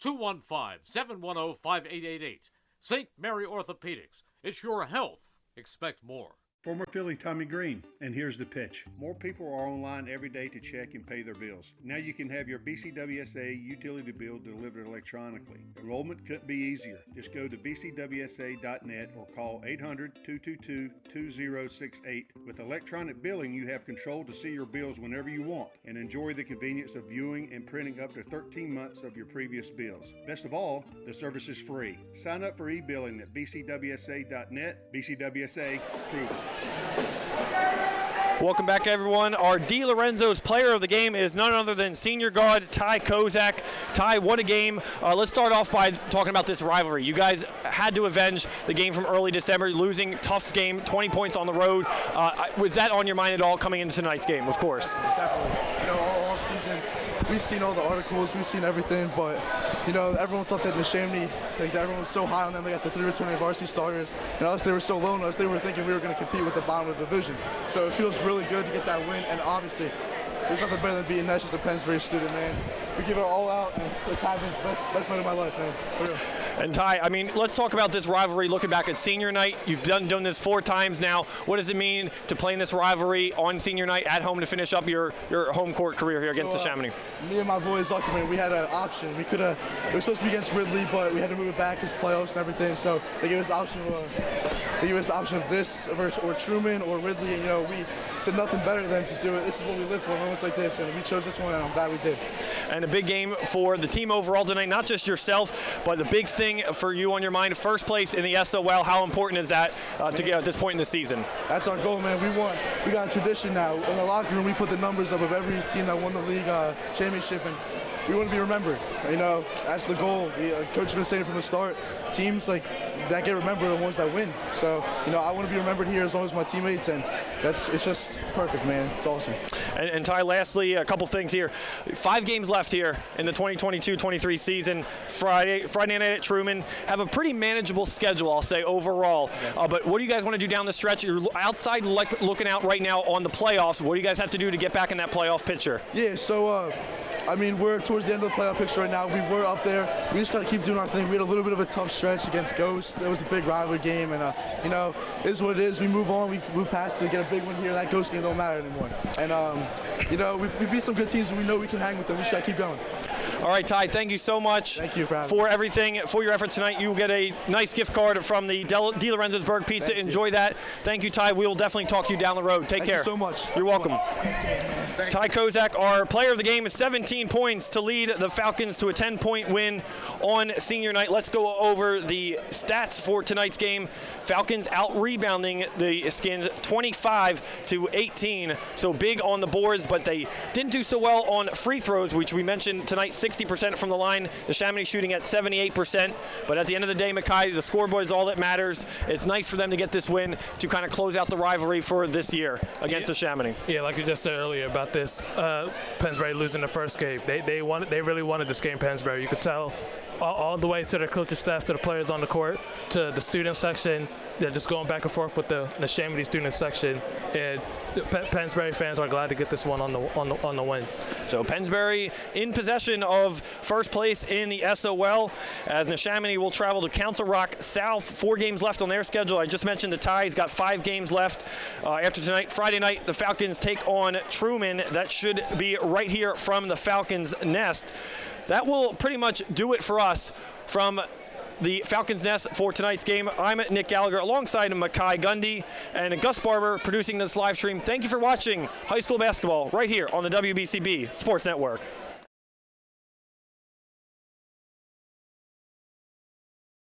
215-710-5888. St. Mary Orthopedics. It's your health. Expect more. Former Philly Tommy Green, and here's the pitch. More people are online every day to check and pay their bills. Now you can have your BCWSA utility bill delivered electronically. Enrollment couldn't be easier. Just go to bcwsa.net or call 800-222-2068. With electronic billing, you have control to see your bills whenever you want and enjoy the convenience of viewing and printing up to 13 months of your previous bills. Best of all, the service is free. Sign up for e-billing at bcwsa.net. BCWSA, approved. Welcome back, everyone. Our Di Lorenzo's player of the game is none other than senior guard Ty Kozak. Ty, what a game. Let's start off by talking about this rivalry. You guys had to avenge the game from early December, losing, tough game, 20 points on the road. Was that on your mind at all coming into tonight's game? Of course. Definitely. All season, we've seen all the articles, we've seen everything, but everyone thought that Neshaminy, everyone was so high on them. They got the 3 returning varsity starters, and us, they were so low on us, they were thinking we were going to compete with the bottom of the division. So it feels really good to get that win, and obviously, there's nothing better than beating Nesh as a Pennsbury student, man. We give it all out, and it's having the best night of my life, man. For real. And Ty, let's talk about this rivalry looking back at senior night. You've done this 4 times now. What does it mean to play in this rivalry on senior night at home to finish up your home court career here against Neshaminy? Me and my boys, luckily, we had an option. It was supposed to be against Ridley, but we had to move it back because playoffs and everything. So they gave us the option of this or Truman or Ridley, and we said nothing better than to do it. This is what we live for, moments like this, and we chose this one, and I'm glad we did. And a big game for the team overall tonight, not just yourself, but the big thing for you on your mind, first place in the SOL. How important is that to get at this point in the season? That's our goal, man. We got a tradition now. In the locker room, we put the numbers up of every team that won the league championship, and we want to be remembered. That's the goal. Coach has been saying from the start, teams that get remembered are the ones that win. So, I want to be remembered here as long as my teammates, and it's perfect, man. It's awesome. And Ty, lastly, a couple things here. 5 games left here in the 2022-23 season. Friday night at Truman. Have a pretty manageable schedule, I'll say, overall. But what do you guys want to do down the stretch? You're outside looking out right now on the playoffs. What do you guys have to do to get back in that playoff picture? Yeah, so we're towards the end of the playoff picture right now. We were up there. We just got to keep doing our thing. We had a little bit of a tough stretch against Ghost. It was a big rivalry game, and it is what it is. We move on. We move past it, get a big one here. That Ghost game don't matter anymore. And we beat some good teams, and we know we can hang with them. We just got to keep going. All right, Ty, thank you so much. Thank you for everything, for your efforts tonight. You will get a nice gift card from the Di Lorenzo's Burg Pizza. Enjoy that. Thank you, Ty. We will definitely talk to you down the road. Take care. Thank you so much. You're welcome. Ty Kozak, our player of the game, is 17 points to lead the Falcons to a 10-point win on senior night. Let's go over the stats for tonight's game. Falcons out-rebounding the Skins 25-18. So big on the boards, but they didn't do so well on free throws, which we mentioned tonight, 60% from the line. Neshaminy shooting at 78%. But at the end of the day, Mackay, the scoreboard is all that matters. It's nice for them to get this win to kind of close out the rivalry for this year against Neshaminy. Yeah, like you just said earlier about this, Pennsbury losing the first game. They really wanted this game, Pennsbury. You could tell all the way to the coaching staff, to the players on the court, to the student section. They're just going back and forth with the Neshaminy student section. And the Pennsbury fans are glad to get this one on the win. So Pennsbury in possession of first place in the SOL, as Neshaminy will travel to Council Rock South. 4 games left on their schedule. I just mentioned the Ty's got 5 games left after tonight. Friday night, the Falcons take on Truman. That should be right here from the Falcons' nest. That will pretty much do it for us from the Falcons' Nest for tonight's game. I'm Nick Gallagher alongside Mackay Gundy and Gus Barber producing this live stream. Thank you for watching high school basketball right here on the WBCB Sports Network.